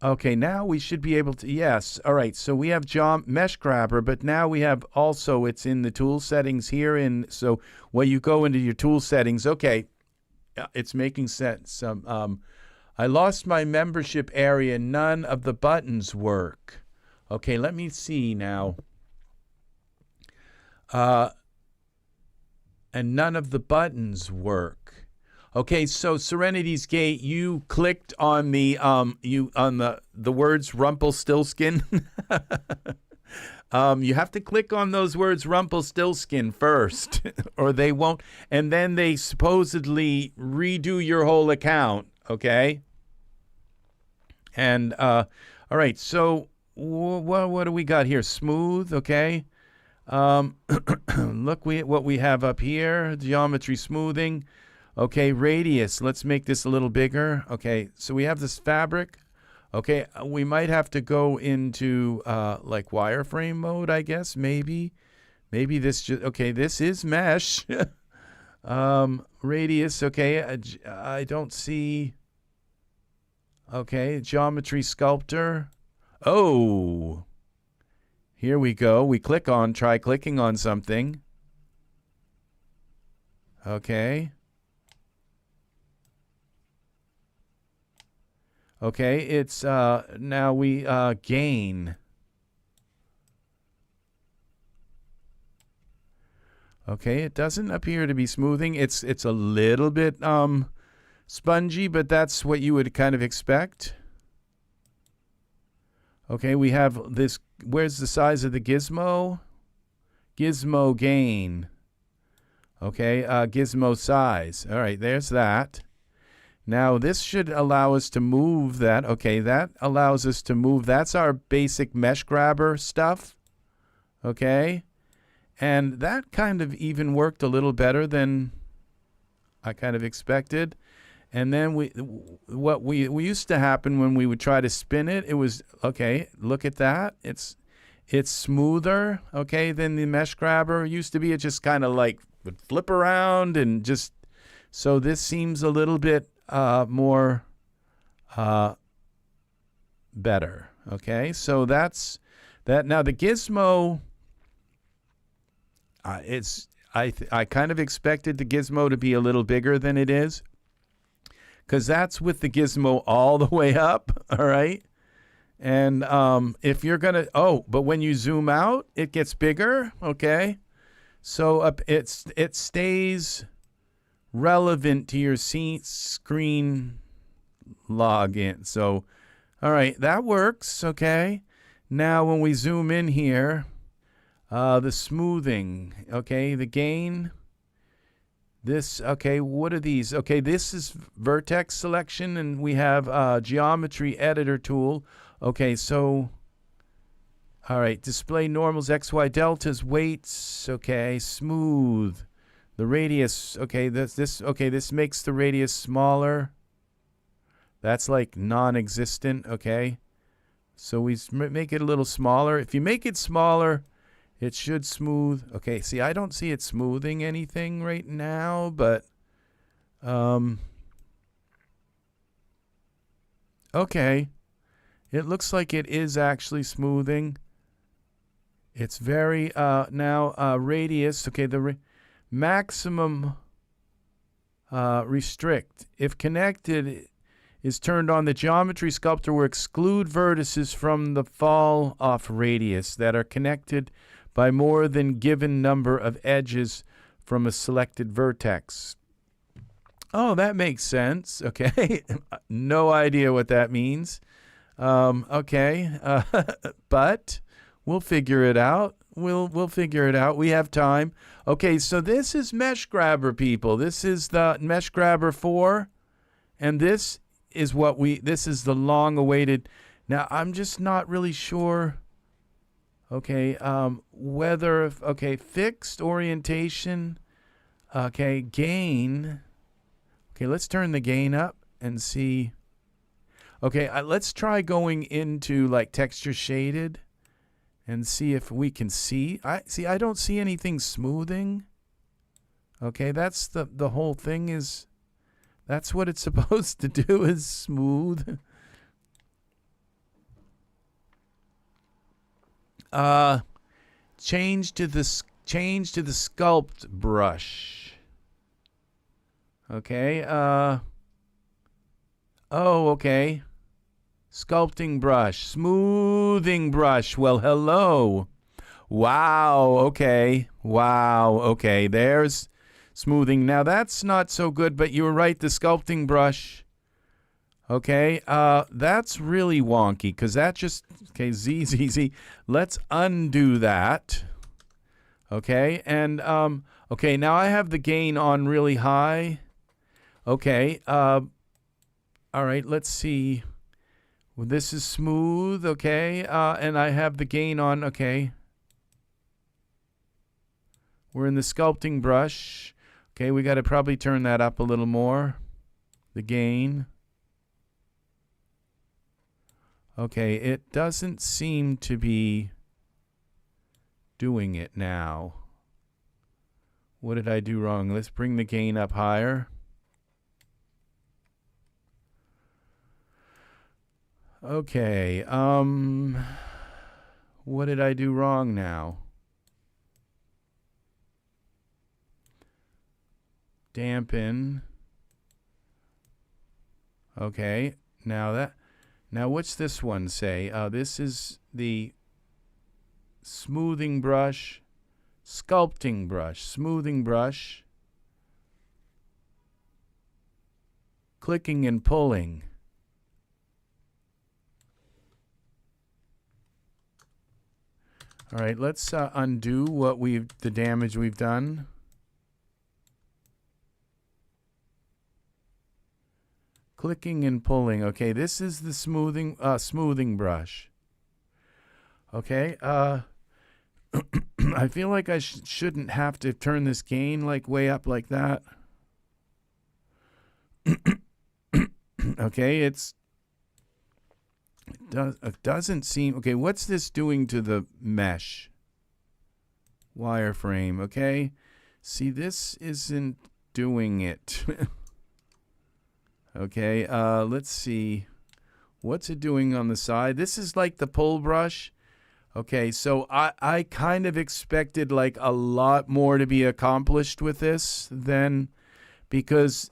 Okay, now we should be able to, yes. All right, so we have Mesh Grabber, but now we have also, it's in the tool settings here. So when you go into your tool settings, okay, it's making sense. I lost my membership area. None of the buttons work. Okay, let me see now. And none of the buttons work. Okay, so Serenity's Gate, you clicked on the words Rumpelstiltskin. You have to click on those words Rumpelstiltskin first, or they won't. And then they supposedly redo your whole account. Okay. And all right, so what do we got here? Smooth. Okay. Look what we have up here. Geometry smoothing. Okay, radius. Let's make this a little bigger. Okay, so we have this fabric. Okay, we might have to go into like wireframe mode, I guess. Maybe this just, okay, this is mesh. Radius. Okay, I don't see. Okay, Geometry Sculptor. Oh, here we go. We try clicking on something. Okay. Okay, it's now we gain. Okay, it doesn't appear to be smoothing. It's a little bit spongy, but that's what you would kind of expect. Okay, we have this. Where's the size of the gizmo? Gizmo gain. Okay, gizmo size. All right, there's that. Now this should allow us to move that. Okay, that allows us to move. That's our basic mesh grabber stuff. Okay, and that kind of even worked a little better than I kind of expected. And then what we used to happen when we would try to spin it, it was, okay, look at that. It's smoother, okay, than the mesh grabber used to be. It just kind of like would flip around and just, so this seems a little bit more better. Okay, so that's that. Now the gizmo, I kind of expected the gizmo to be a little bigger than it is, because that's with the gizmo all the way up, all right? And if you're going to, but when you zoom out, it gets bigger, okay? So it stays relevant to your screen login. So, all right, that works, okay? Now when we zoom in here, the smoothing, okay, the gain. This, okay, what are these? Okay, this is vertex selection, and we have geometry editor tool. Okay, so, all right, display normals, XY deltas, weights, okay, smooth. The radius, okay, this makes the radius smaller. That's like non-existent, okay? So we make it a little smaller. If you make it smaller, it should smooth. Okay, see, I don't see it smoothing anything right now, but okay. It looks like it is actually smoothing. It's very now radius. Okay, the maximum restrict. If connected is turned on, the Geometry Sculptor will exclude vertices from the fall off radius that are connected by more than given number of edges from a selected vertex. Oh, that makes sense. Okay. No idea what that means. Okay. But we'll figure it out. We'll figure it out. We have time. Okay, so this is Mesh Grabber, people. This is the Mesh Grabber 4. And this is this is the long-awaited. Now, I'm just not really sure. Okay, whether, okay, fixed orientation, okay, gain. Okay, let's turn the gain up and see. Okay, let's try going into like texture shaded and see if we can see. I don't see anything smoothing. Okay, that's the whole thing is, that's what it's supposed to do, is smooth. Change to the sculpt brush. Okay. Oh, okay. Sculpting brush, smoothing brush. Well, hello. Wow. Okay. Wow. Okay. There's smoothing. Now that's not so good, but you were right. The sculpting brush. Okay, that's really wonky, because that just, okay, Z. Let's undo that. Okay, and, okay, now I have the gain on really high. Okay, all right, let's see. Well, this is smooth, okay, and I have the gain on, okay. We're in the sculpting brush. Okay, we got to probably turn that up a little more, the gain. Okay, it doesn't seem to be doing it now. What did I do wrong? Let's bring the gain up higher. Okay, what did I do wrong now? dampen. Okay, now what's this one say? This is the smoothing brush, sculpting brush, smoothing brush, clicking and pulling. All right, let's undo the damage we've done. Clicking and pulling. Okay, this is the smoothing brush. Okay, I feel like I shouldn't have to turn this gain like way up like that. Okay, it doesn't seem okay. What's this doing to the mesh wireframe? Okay, see, this isn't doing it. Okay, let's see. What's it doing on the side? This is like the pull brush. Okay, so I kind of expected like a lot more to be accomplished with this than, because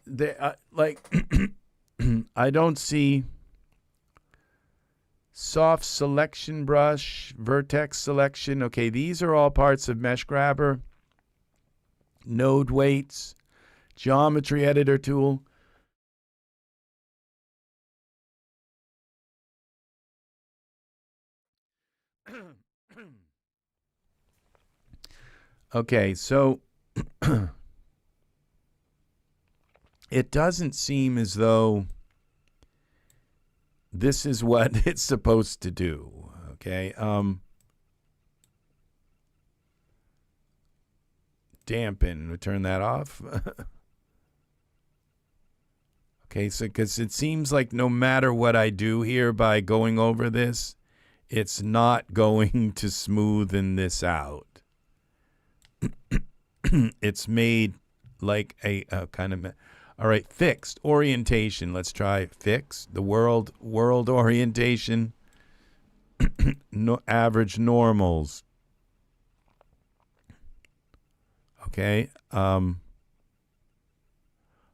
I don't see soft selection brush, vertex selection. Okay, these are all parts of Mesh Grabber. Node weights, geometry editor tool. Okay, so it doesn't seem as though this is what it's supposed to do. Okay, dampen. We'll turn that off. Okay, so because it seems like no matter what I do here by going over this, it's not going to smoothen this out. It's made like a kind of, all right, fixed orientation. Let's try fixed. The world orientation. No, average normals. Okay.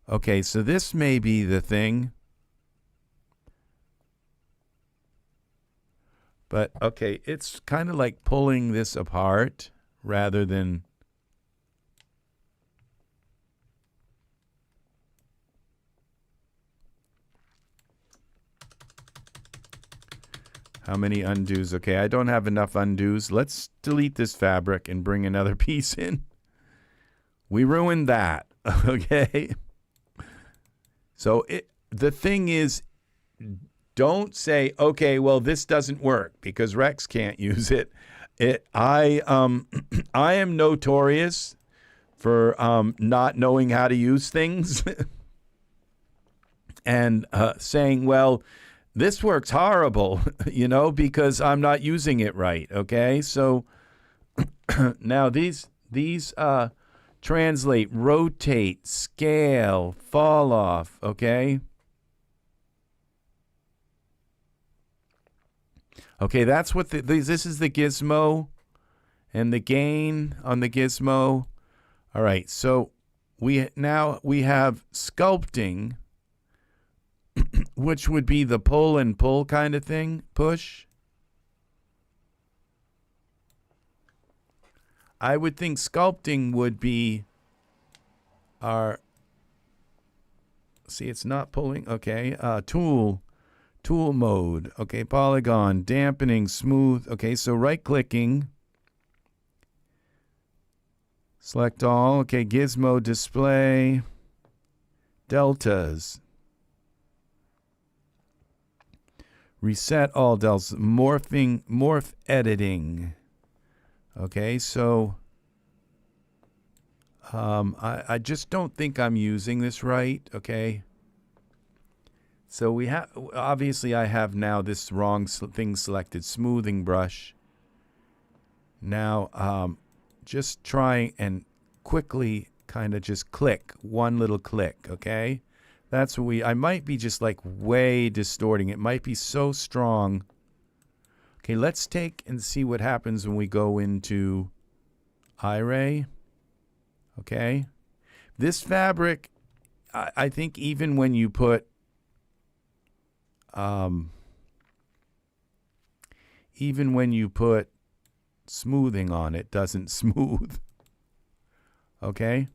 Okay, so this may be the thing. But okay, it's kind of like pulling this apart rather than. How many undos? Okay, I don't have enough undos. Let's delete this fabric and bring another piece in. We ruined that. Okay. So the thing is, don't say, okay, well, this doesn't work because Rex can't use it. I am notorious for not knowing how to use things and saying, well, this works horrible, you know, because I'm not using it right. Okay, so now these translate, rotate, scale, fall off. Okay. Okay, that's what this is, the Gizmo and the gain on the Gizmo. All right, so we have sculpting, which would be the pull and pull kind of thing, push. I would think sculpting would be our, see, it's not pulling, okay, tool mode, okay, polygon, dampening, smooth, okay, so right-clicking, select all, okay, Gizmo display, deltas, reset all deltas, morph editing. Okay, so I just don't think I'm using this right. Okay, so we have, obviously I have now this wrong thing selected, smoothing brush. Now just try and quickly kind of just click, one little click. Okay, that's what I might be just like way distorting. It might be so strong. Okay, let's take and see what happens when we go into iRay. Okay, This fabric, I think even when you put smoothing on it, doesn't smooth. Okay.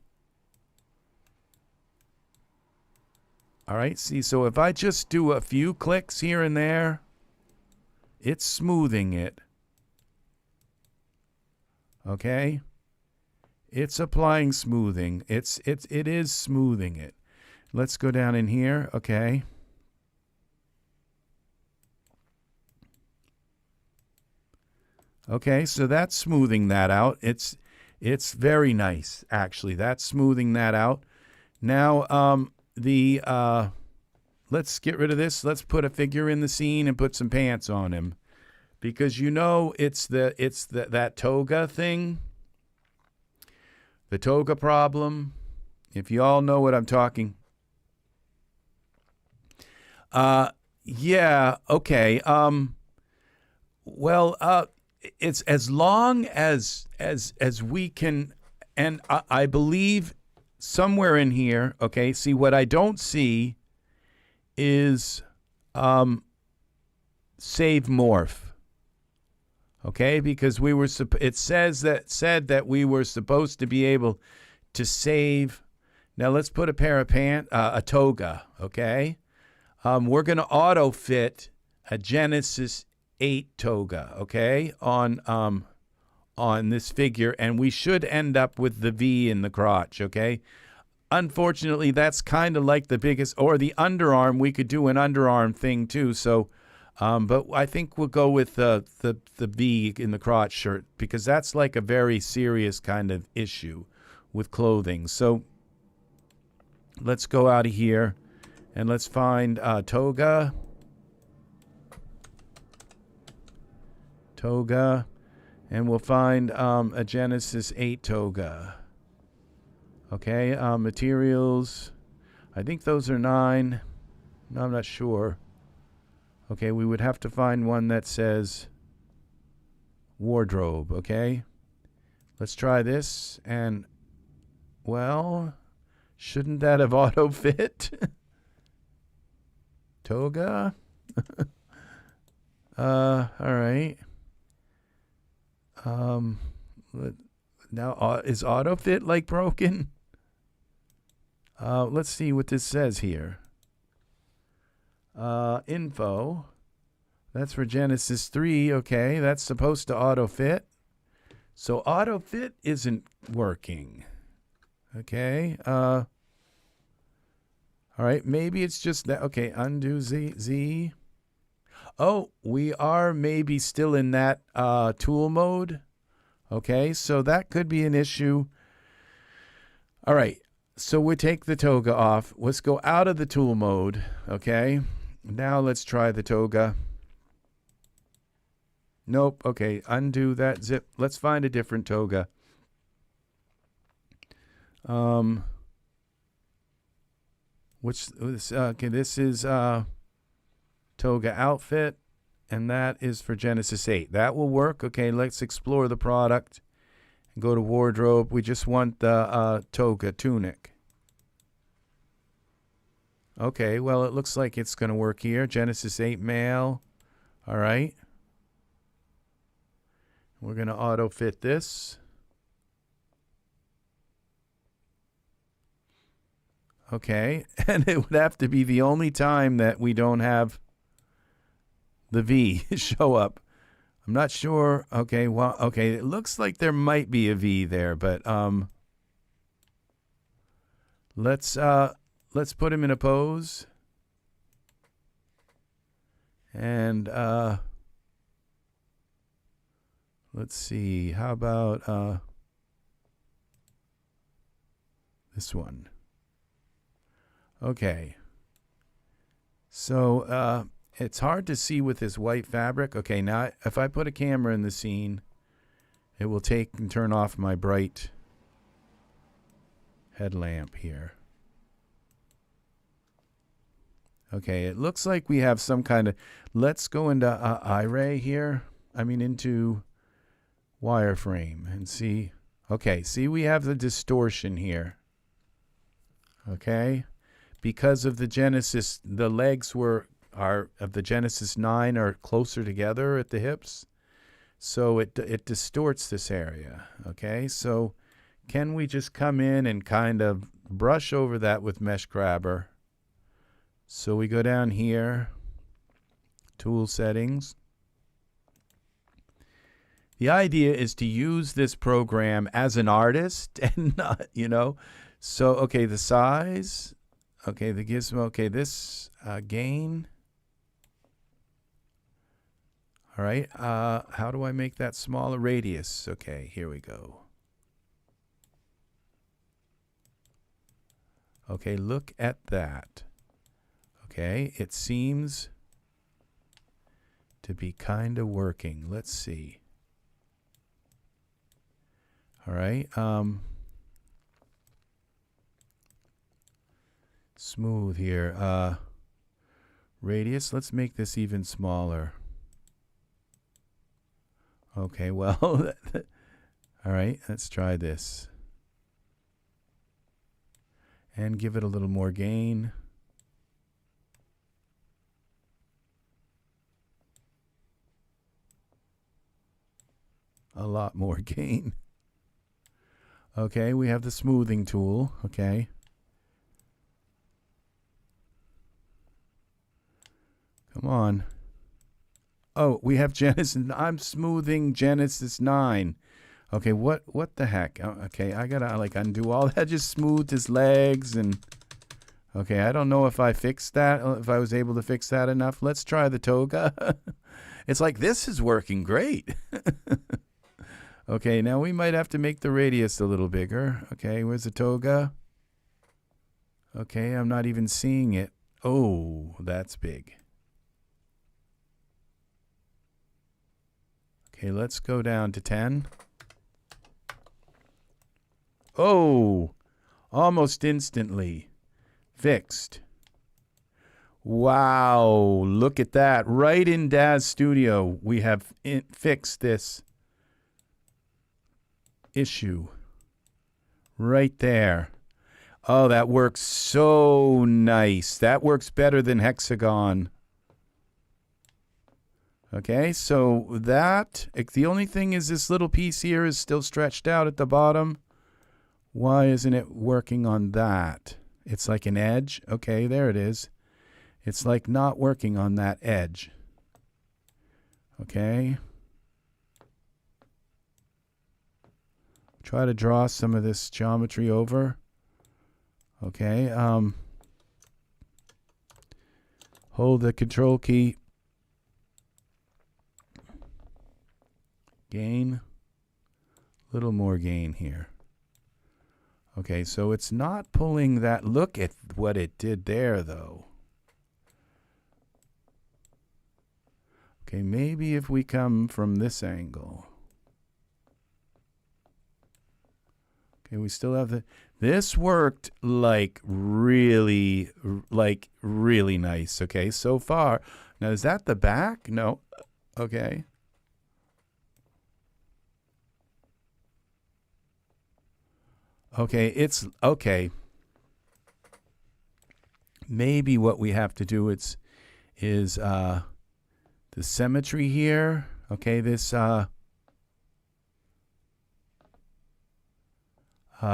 All right, see, so if I just do a few clicks here and there, it's smoothing it. Okay? It's applying smoothing. It is smoothing it. Let's go down in here, okay? Okay, so that's smoothing that out. It's very nice, actually. That's smoothing that out. Now, let's get rid of this. Let's put a figure in the scene and put some pants on him, because you know it's that toga thing, the toga problem. If you all know what I'm talking. Yeah. Okay. Well, it's as long as we can, and I believe somewhere in here, okay, see, what I don't see is save morph, okay, because we were it said that we were supposed to be able to save. Now let's put a pair of a toga, okay. We're going to auto fit a Genesis 8 toga, okay, on this figure, and we should end up with the V in the crotch, okay? Unfortunately, that's kind of like the biggest, or the underarm. We could do an underarm thing too, so, but I think we'll go with the V in the crotch shirt, because that's like a very serious kind of issue with clothing. So let's go out of here, and let's find toga, and we'll find a Genesis 8 toga. Okay, materials. I think those are 9. No, I'm not sure. Okay, we would have to find one that says wardrobe, okay? Let's try this, and, well, shouldn't that have auto fit? Toga? All right. Now, is autofit like broken? Let's see what this says here. Info. That's for Genesis 3. Okay, that's supposed to autofit. So autofit isn't working. Okay. All right, maybe it's just that. Okay, undo Z. Oh, we are maybe still in that tool mode. Okay, so that could be an issue. All right, so we take the toga off. Let's go out of the tool mode. Okay, now let's try the toga. Nope. Okay, undo that zip. Let's find a different toga. Okay, this is toga outfit, and that is for Genesis 8. That will work. Okay, let's explore the product and go to wardrobe. We just want the toga tunic. Okay, well, it looks like it's going to work here. Genesis 8 male. All right. We're going to auto fit this. Okay, and it would have to be the only time that we don't have the V show up. I'm not sure. Okay, well, okay, it looks like there might be a V there, but let's put him in a pose. And let's see. How about this one? Okay. So it's hard to see with this white fabric. Okay, now if I put a camera in the scene, it will take and turn off my bright headlamp here. Okay, it looks like we have some kind of, let's go into iRay here. I mean into wireframe and see. Okay, see, we have the distortion here. Okay, because of the Genesis, the legs are of the Genesis 9 are closer together at the hips, so it distorts this area. Okay, so can we just come in and kind of brush over that with Mesh Grabber? So we go down here, Tool Settings. The idea is to use this program as an artist and not, you know. So, okay, the size, okay, the gizmo, okay, this gain. All right, how do I make that smaller? Radius. Okay, here we go. Okay, look at that. Okay, it seems to be kind of working. Let's see. All right. Smooth here. Radius, let's make this even smaller. Okay, well, all right, let's try this. And give it a little more gain. A lot more gain. Okay, we have the smoothing tool. Okay. Come on. Oh, we have Genesis. I'm smoothing Genesis 9. Okay, what the heck? Okay, I gotta like undo all that. Just smoothed his legs and. Okay, I don't know if I fixed that. If I was able to fix that enough. Let's try the toga. It's like this is working great. Okay, now we might have to make the radius a little bigger. Okay, where's the toga? Okay, I'm not even seeing it. Oh, that's big. Okay, let's go down to 10. Oh, almost instantly. Fixed. Wow, look at that. Right in Daz Studio, we have fixed this issue right there. Oh, that works so nice. That works better than Hexagon. Okay, so that, the only thing is this little piece here is still stretched out at the bottom. Why isn't it working on that? It's like an edge. Okay, there it is. It's like not working on that edge. Okay. Try to draw some of this geometry over. Okay. Hold the control key. Gain. Little more gain here. Okay, so it's not pulling that. Look at what it did there, though. Okay, maybe if we come from this angle. Okay, we still have the. This worked like really nice. Okay, so far. Now, is that the back? No. Okay. Okay, it's okay. Maybe what we have to do is the symmetry here. Okay, this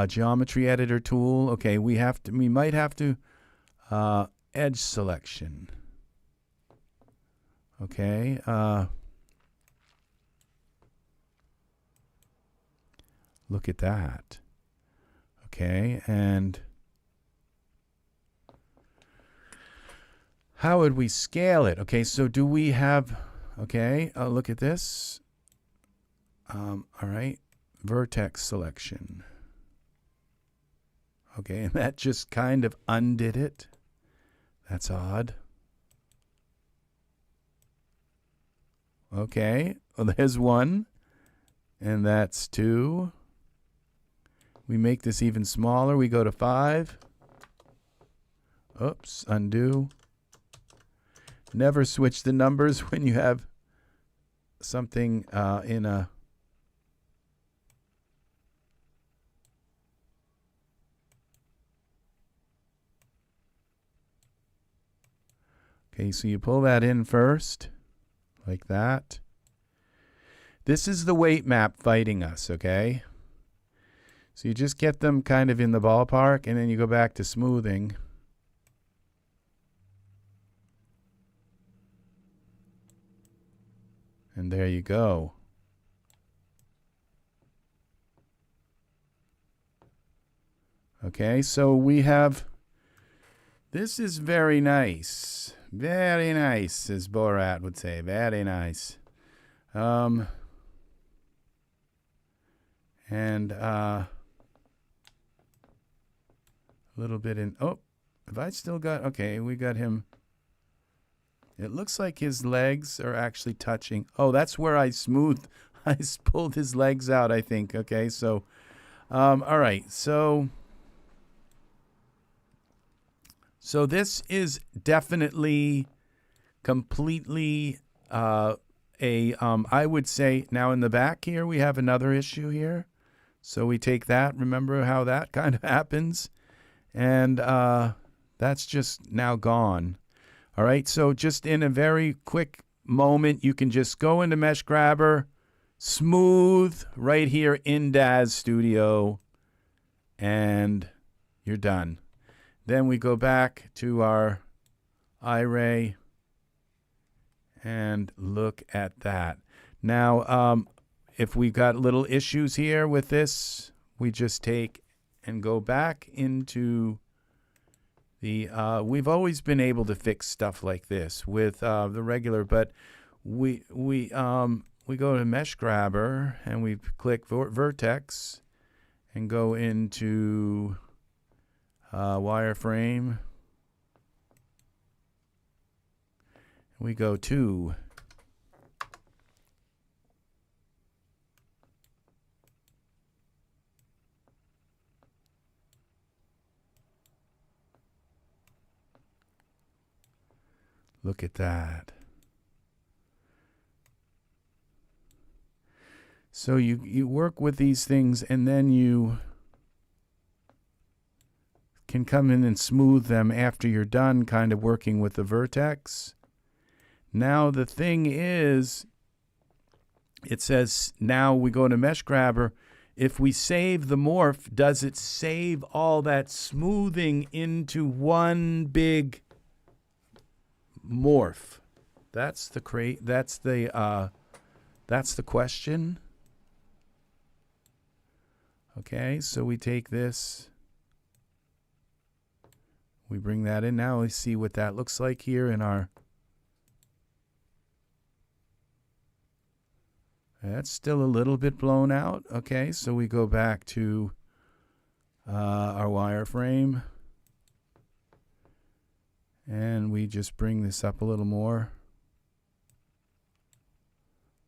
geometry editor tool. Okay, we might have to edge selection. Okay. Look at that. Okay, and how would we scale it? Okay, so do we have, okay, look at this. All right, vertex selection. Okay, and that just kind of undid it. That's odd. Okay, well, there's 1, and that's 2. We make this even smaller. We go to 5. Oops, undo. Never switch the numbers when you have something in a... Okay, so you pull that in first, like that. This is the weight map fighting us, okay? So you just get them kind of in the ballpark, and then you go back to smoothing. And there you go. Okay, so we have, this is very nice. Very nice, as Borat would say. Very nice. And a little bit in, oh, have I still got, okay, we got him. It looks like his legs are actually touching. Oh, that's where I pulled his legs out, I think. Okay, so, all right, so this is definitely completely I would say, now in the back here, we have another issue here. So we take that, remember how that kind of happens? And that's just now gone. All right, so just in a very quick moment, you can just go into Mesh Grabber, smooth right here in Daz Studio, and you're done. Then we go back to our iRay and look at that. Now, if we got little issues here with this, we just take and go back into the, we've always been able to fix stuff like this with the regular, but we go to Mesh Grabber and we click vertex and go into wireframe. We go to look at that. So you work with these things and then you can come in and smooth them after you're done kind of working with the vertex. Now the thing is, it says now we go to Mesh Grabber. If we save the morph, does it save all that smoothing into one big morph? That's the question. Okay, so we take this, we bring that in. Now let's see what that looks like here in our, that's still a little bit blown out. Okay, so we go back to our wireframe and we just bring this up a little more,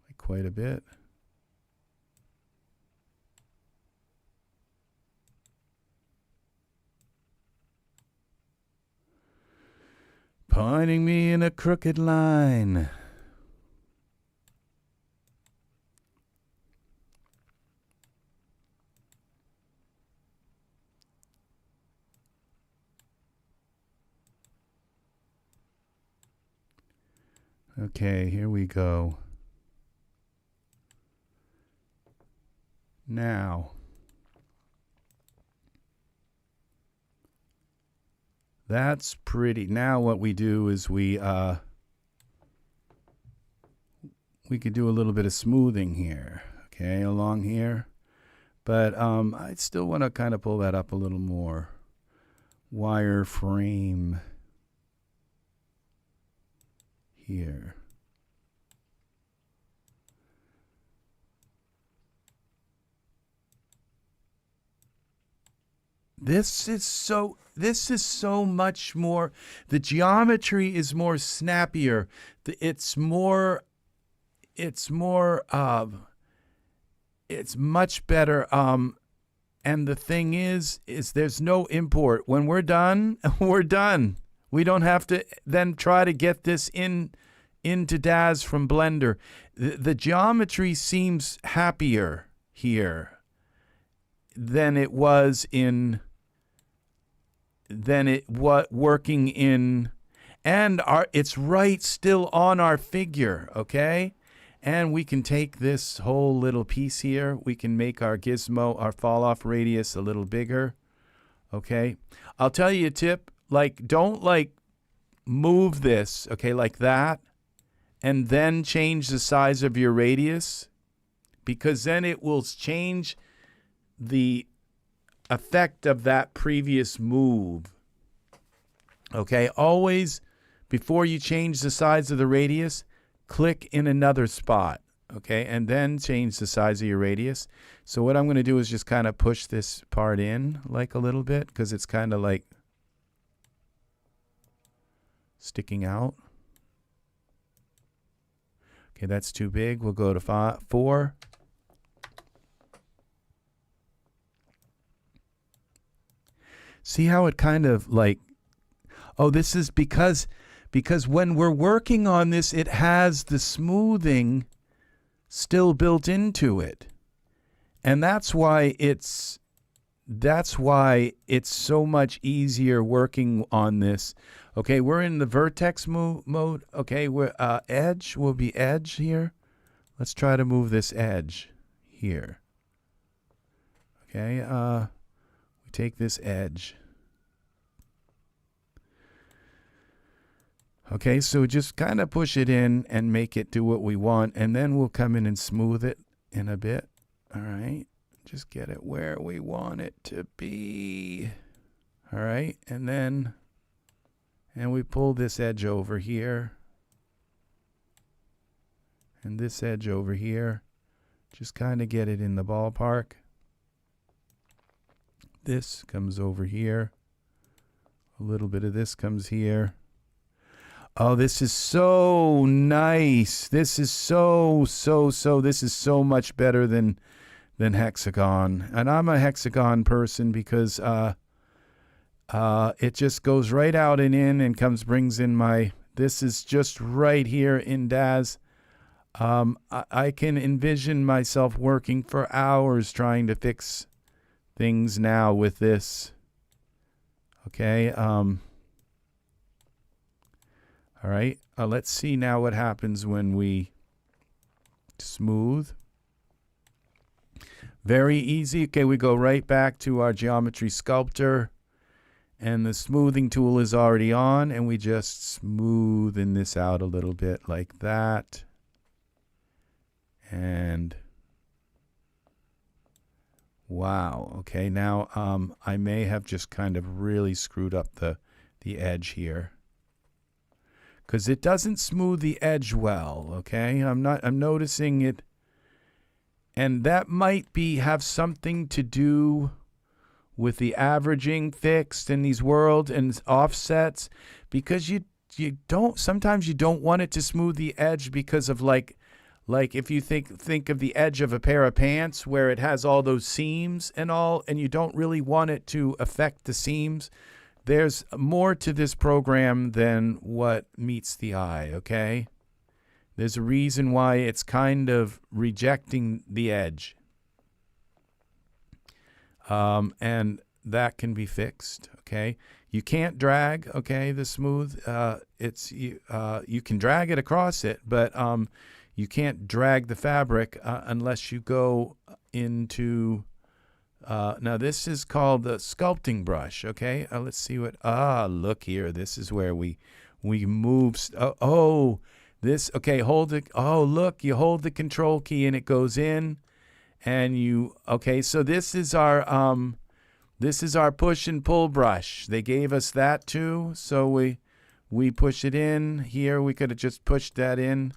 like quite a bit. Pointing me in a crooked line. Okay, here we go. Now, that's pretty. Now what we do is we could do a little bit of smoothing here, okay, along here. But I still want to kind of pull that up a little more. Wireframe here. This is so much more, the geometry is more snappier. It's much better. And the thing is there's no import. When we're done, we're done. We don't have to then try to get this into Daz from Blender. The geometry seems happier here than it was working in, And it's right still on our figure, okay? And we can take this whole little piece here. We can make our gizmo, our fall off radius a little bigger, okay? I'll tell you a tip, like don't like move this, okay, like that, and then change the size of your radius, because then it will change the effect of that previous move. Okay, always before you change the size of the radius, click in another spot, okay, and then change the size of your radius. So what I'm going to do is just kind of push this part in like a little bit, because it's kind of like sticking out. Okay, that's too big. We'll go to 4. See how it kind of like, oh, this is because when we're working on this, it has the smoothing still built into it. And that's why it's so much easier working on this. Okay, we're in the vertex mode. Okay, we're edge will be edge here. Let's try to move this edge here. Okay, we take this edge. Okay, so just kind of push it in and make it do what we want, and then we'll come in and smooth it in a bit. All right, just get it where we want it to be. All right, and we pull this edge over here, and this edge over here. Just kind of get it in the ballpark. This comes over here. A little bit of this comes here. Oh, this is so nice. This is so this is so much better than Hexagon. And I'm a Hexagon person because it just goes right out and in and brings in my, this is just right here in Daz. I can envision myself working for hours trying to fix things now with this. Okay, all right, let's see now what happens when we smooth. Very easy. Okay, we go right back to our Geometry Sculptor, and the smoothing tool is already on, and we just smoothen this out a little bit like that. And wow, okay, now I may have just kind of really screwed up the edge here, because it doesn't smooth the edge well, okay? I'm noticing it, and that might have something to do with the averaging fixed in these worlds and offsets, because sometimes you don't want it to smooth the edge because of like if you think of the edge of a pair of pants where it has all those seams and all, and you don't really want it to affect the seams. There's more to this program than what meets the eye, okay? There's a reason why it's kind of rejecting the edge. And that can be fixed, okay? You can't drag, okay, the smooth. You can drag it across it, but you can't drag the fabric unless you go into... now this is called the sculpting brush, okay? Let's see what, look here. This is where we move, this, okay, hold it. Oh, look, you hold the control key and it goes in, and okay, so this is our push and pull brush. They gave us that too, so we push it in here. We could have just pushed that in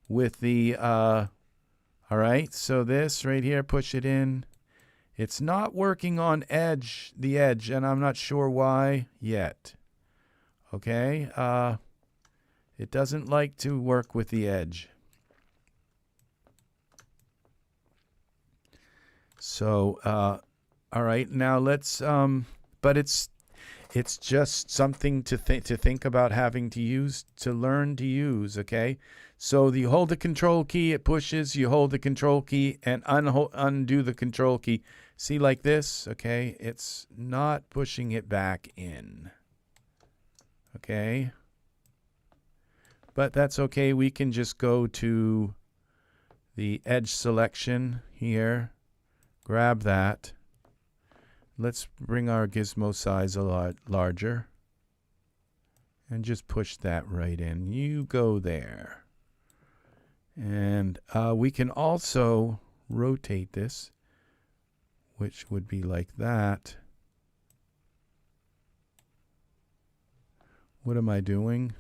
with the, all right, so this right here, push it in. It's not working on the edge, and I'm not sure why yet. Okay, it doesn't like to work with the edge. So, all right, now let's, but it's just something to think about having to use, to learn to use, okay? So you hold the control key, it pushes, you hold the control key and undo the control key. See, like this, okay? It's not pushing it back in, okay? but that's okay. We can just go to the edge selection here, grab that. Let's bring our gizmo size a lot larger and just push that right in. You go there. And we can also rotate this, which would be like that. What am I doing?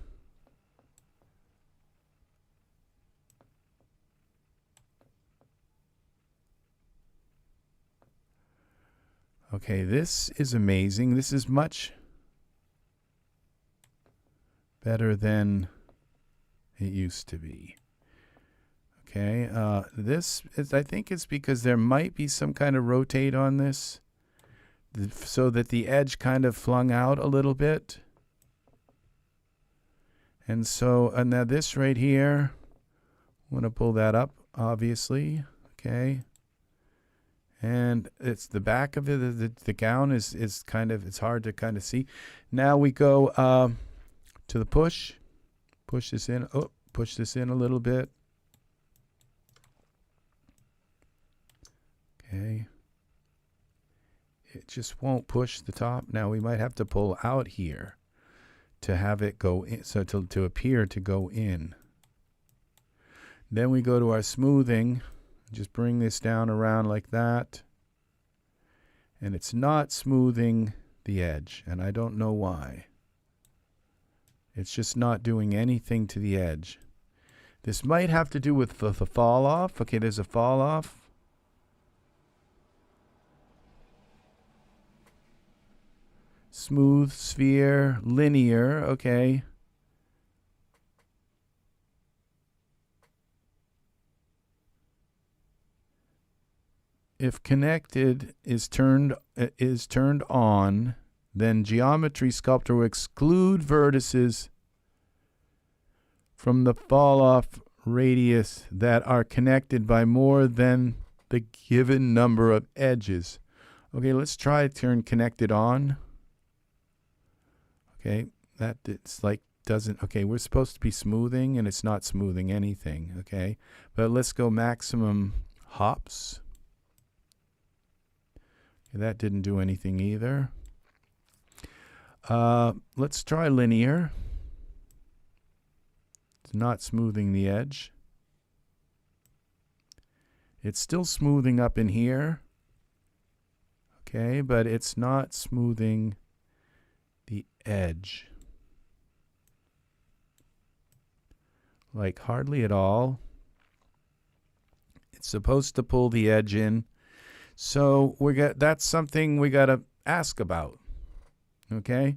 Okay, this is amazing. This is much better than it used to be. Okay, this is, I think it's because there might be some kind of rotate on this so that the edge kind of flung out a little bit. And so, and now this right here, I want to pull that up, obviously. Okay. And it's the back of it, the gown is kind of, it's hard to kind of see. Now we go to the push this in, push this in a little bit. Okay. It just won't push the top. Now we might have to pull out here to have it go in, so to appear to go in. Then we go to our smoothing. Just bring this down around like that. And it's not smoothing the edge, and I don't know why. It's just not doing anything to the edge. This might have to do with the fall off. Okay, there's a fall off. Smooth, sphere, linear, okay. If connected is turned on, then Geometry Sculptor will exclude vertices from the fall-off radius that are connected by more than the given number of edges. Okay, let's try turn connected on. Okay, that it's like doesn't, okay, we're supposed to be smoothing and it's not smoothing anything, okay? But let's go maximum hops. Okay, that didn't do anything either. Let's try linear. It's not smoothing the edge. It's still smoothing up in here. Okay, but it's not smoothing the edge. Like hardly at all. It's supposed to pull the edge in. So that's something we got to ask about. Okay.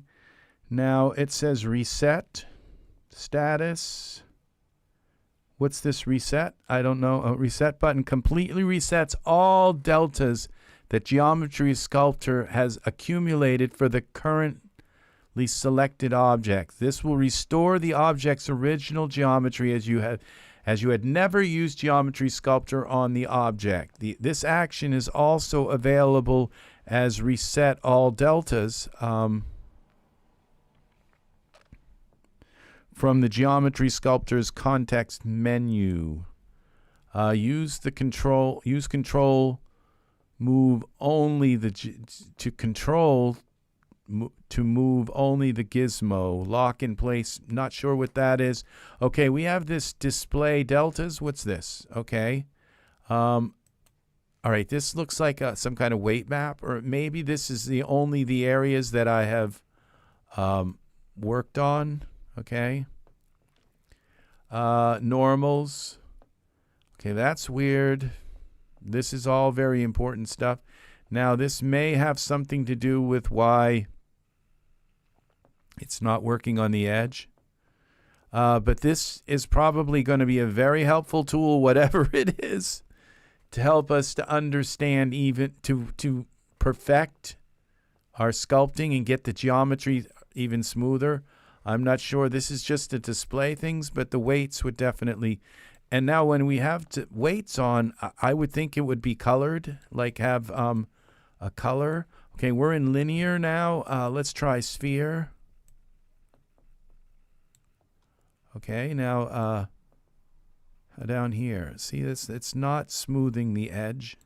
Now it says reset status. What's this reset? I don't know. A reset button completely resets all deltas that Geometry Sculptor has accumulated for the currently selected object. This will restore the object's original geometry as you had never used Geometry Sculptor on the object. This action is also available as reset all deltas from the Geometry Sculptor's context menu. Use control move only to move only the gizmo. Lock in place. Not sure what that is. Okay, we have this display deltas. What's this? Okay. All right, this looks like some kind of weight map, or maybe this is only the areas that I have worked on. Okay. Normals. Okay, that's weird. This is all very important stuff. Now, this may have something to do with why it's not working on the edge. But this is probably going to be a very helpful tool, whatever it is, to help us to understand, even to perfect our sculpting and get the geometry even smoother. I'm not sure. This is just to display things, but the weights would definitely. And now when we have weights on, I would think it would be colored, like have a color. Okay, we're in linear now. Let's try sphere. Okay, now down here, see this? It's not smoothing the edge.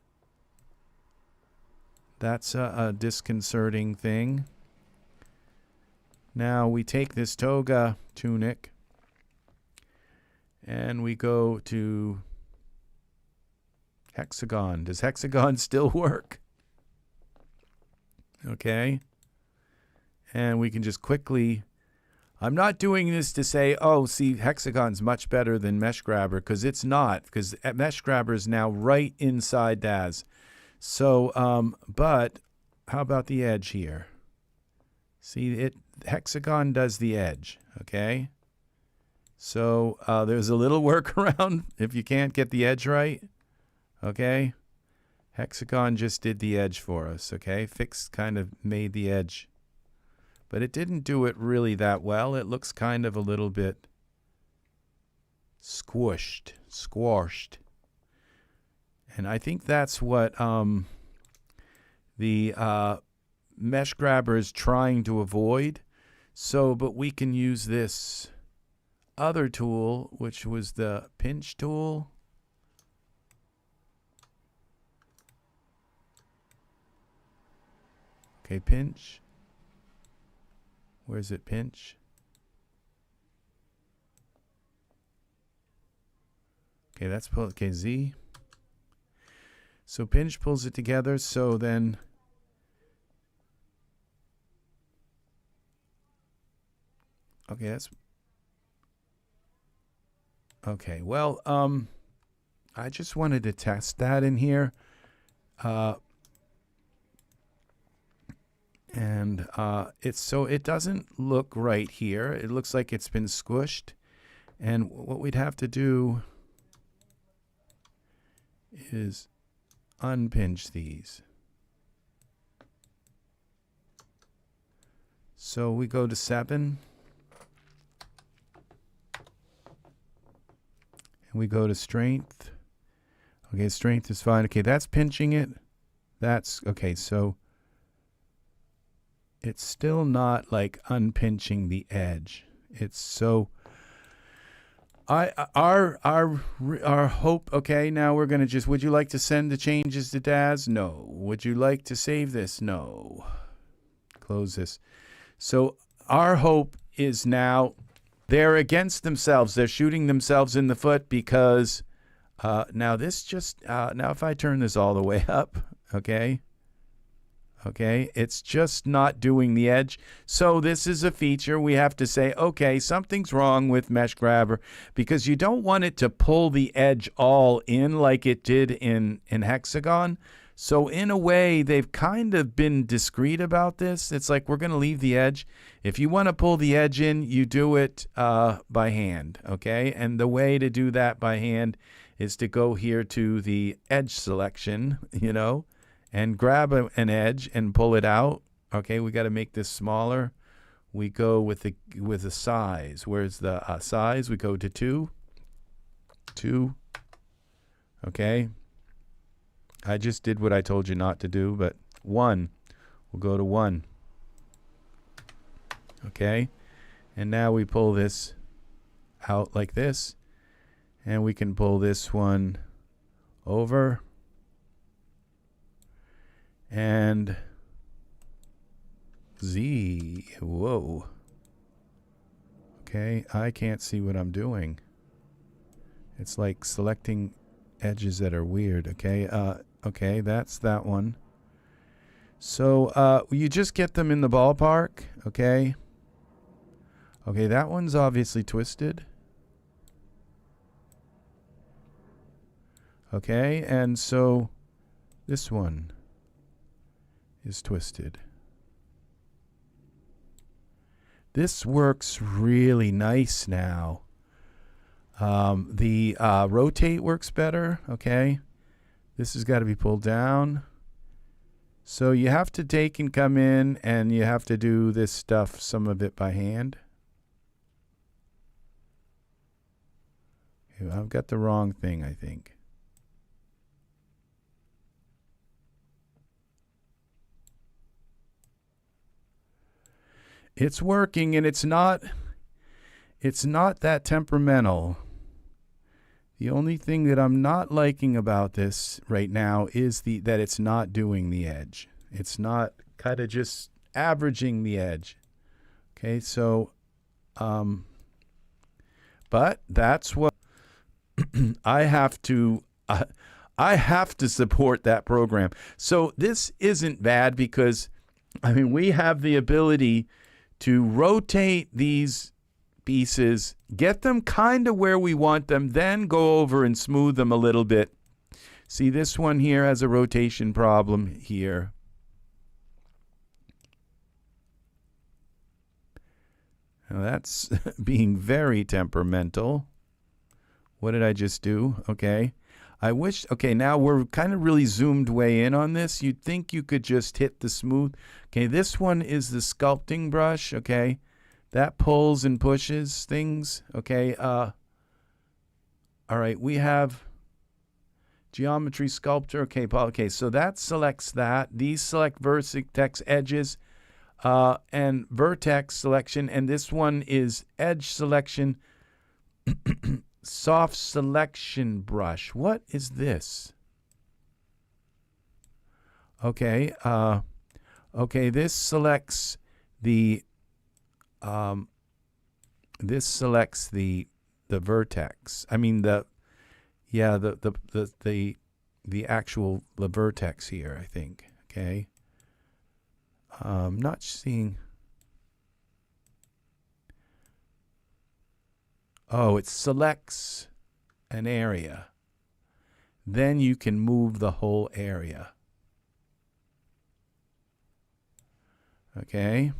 That's a disconcerting thing. Now we take this toga tunic and we go to Hexagon. Does Hexagon still work? Okay. And we can just quickly, I'm not doing this to say, oh, see, Hexagon's much better than Mesh Grabber, because it's not, because Mesh Grabber is now right inside Daz. So, but how about the edge here? See, Hexagon does the edge, okay? So there's a little workaround if you can't get the edge right, okay? Hexagon just did the edge for us, okay? Fix kind of made the edge. But it didn't do it really that well. It looks kind of a little bit squashed. And I think that's what the Mesh Grabber is trying to avoid. So, but we can use this other tool, which was the pinch tool. Okay, pinch. Where's it, pinch? Okay, that's pull. Okay, Z. So pinch pulls it together. So then, okay, that's okay. Well, I just wanted to test that in here, and it's so it doesn't look right here. It looks like it's been squished, and what we'd have to do is unpinch these. So we go to 7. And we go to strength. Okay, strength is fine. Okay, that's pinching it. That's okay, so it's still not like unpinching the edge. It's so our hope, okay, now we're going to just, would you like to send the changes to Daz? No. Would you like to save this? No. Close this. So our hope is now they're against themselves. They're shooting themselves in the foot because now this just, now if I turn this all the way up, okay, it's just not doing the edge. So this is a feature we have to say, okay, something's wrong with Mesh Grabber, because you don't want it to pull the edge all in like it did in Hexagon. So in a way, they've kind of been discreet about this. It's like, we're going to leave the edge. If you want to pull the edge in, you do it by hand, okay? And the way to do that by hand is to go here to the edge selection, you know, and grab an edge and pull it out. Okay, we got to make this smaller. We go with the size. Where's the size? We go to 2. 2. Okay. I just did what I told you not to do, but 1. We'll go to 1. Okay. And now we pull this out like this. And we can pull this one over. And Z. Whoa. Okay, I can't see what I'm doing. It's like selecting edges that are weird. Okay, okay, that's that one. So you just get them in the ballpark. Okay. Okay, that one's obviously twisted. Okay, and so this one is twisted. This works really nice now. The rotate works better, okay? This has got to be pulled down. So you have to take and come in, and you have to do this stuff, some of it by hand. Okay, I've got the wrong thing, I think. It's working, and it's not It's not that temperamental. The only thing that I'm not liking about this right now is that it's not doing the edge. It's not kind of just averaging the edge. Okay, so, but that's what I have to support that program. So this isn't bad because, I mean, we have the ability to rotate these pieces, get them kind of where we want them, then go over and smooth them a little bit. See, this one here has a rotation problem here. Now that's being very temperamental. What did I just do? Okay. I wish, okay, now we're kind of really zoomed way in on this. You'd think you could just hit the smooth. Okay, this one is the sculpting brush, okay. That pulls and pushes things, okay. All right, we have Geometry Sculptor, okay, okay, so that selects that. These select vertex edges and vertex selection, and this one is edge selection. Soft selection brush. What is this? Okay, okay, this selects the vertex. I mean the actual vertex here, I think. Okay. Not seeing. Oh, it selects an area. Then you can move the whole area. Okay.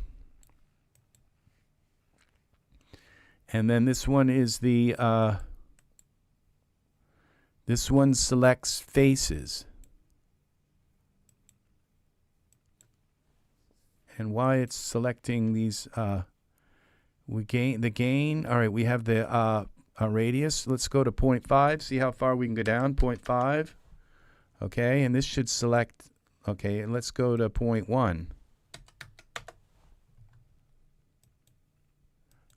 And then this one is this one selects faces. And why it's selecting these, we gain the gain. All right, we have the radius. Let's go to 0.5, see how far we can go down. 0.5. Okay, and this should select, okay, and let's go to 0.1.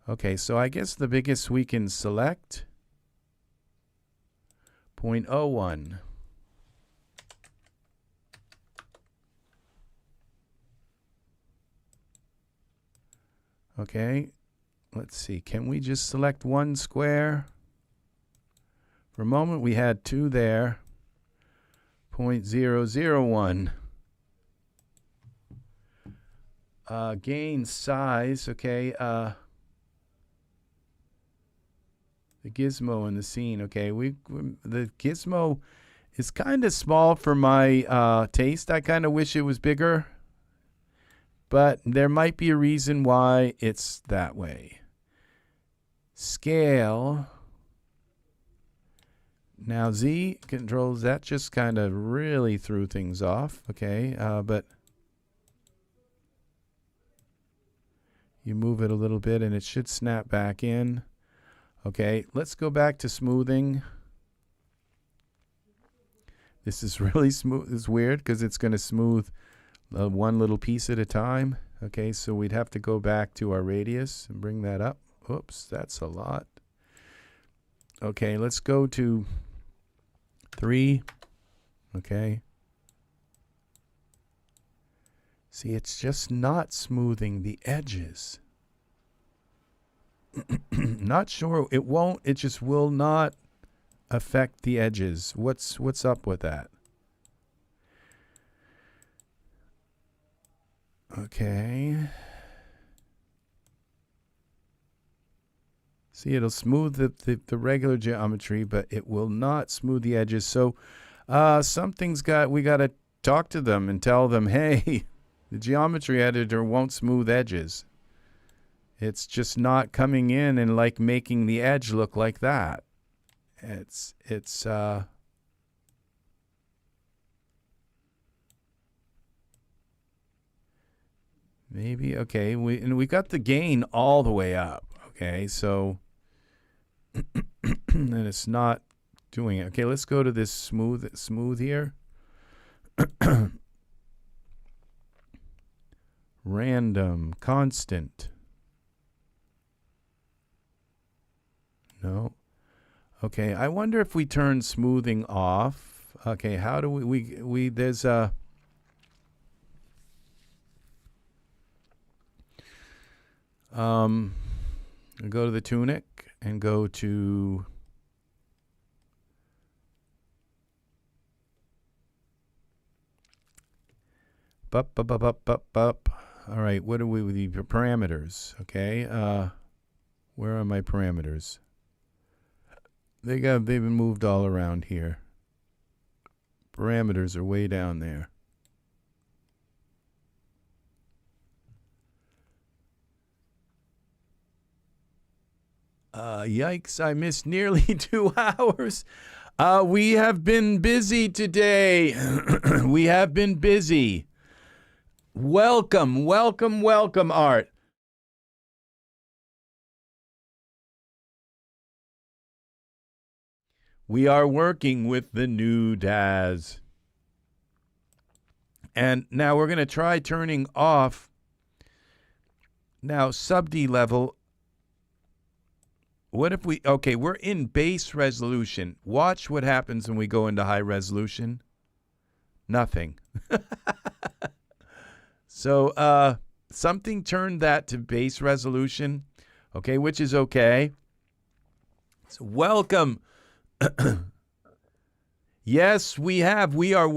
Okay, so I guess the biggest we can select, 0.01. Okay, let's see, can we just select one square? For a moment we had two there, 0.001. Gain size, okay, the gizmo in the scene, okay, the gizmo is kind of small for my taste. I kind of wish it was bigger. But there might be a reason why it's that way. Scale. Now Z controls, that just kind of really threw things off. Okay, but you move it a little bit and it should snap back in. Okay, let's go back to smoothing. This is really smooth. It's weird because it's going to smooth one little piece at a time. Okay, so we'd have to go back to our radius and bring that up. Oops, that's a lot. Okay, let's go to 3. Okay. See, it's just not smoothing the edges. Not sure. It won't. It just will not affect the edges. What's up with that? Okay. See, it'll smooth the regular geometry, but it will not smooth the edges. So we got to talk to them and tell them, hey, the geometry editor won't smooth edges. It's just not coming in and like making the edge look like that. It's maybe, okay, we got the gain all the way up, okay, so and it's not doing it. Okay, let's go to this smooth here. Random, constant. No. Okay, I wonder if we turn smoothing off. Okay, how do we there's a go to the tunic and go to up. All right, what are we with the parameters? Okay, where are my parameters? They've been moved all around here. Parameters are way down there. Yikes, I missed nearly 2 hours. We have been busy today. We have been busy. Welcome, welcome, welcome, Art. We are working with the new Daz. And now we're going to try turning off. Now, sub-D level. What if we, okay, we're in base resolution. Watch what happens when we go into high resolution. Nothing. So, something turned that to base resolution, okay, which is okay. So welcome. Yes, we have. We are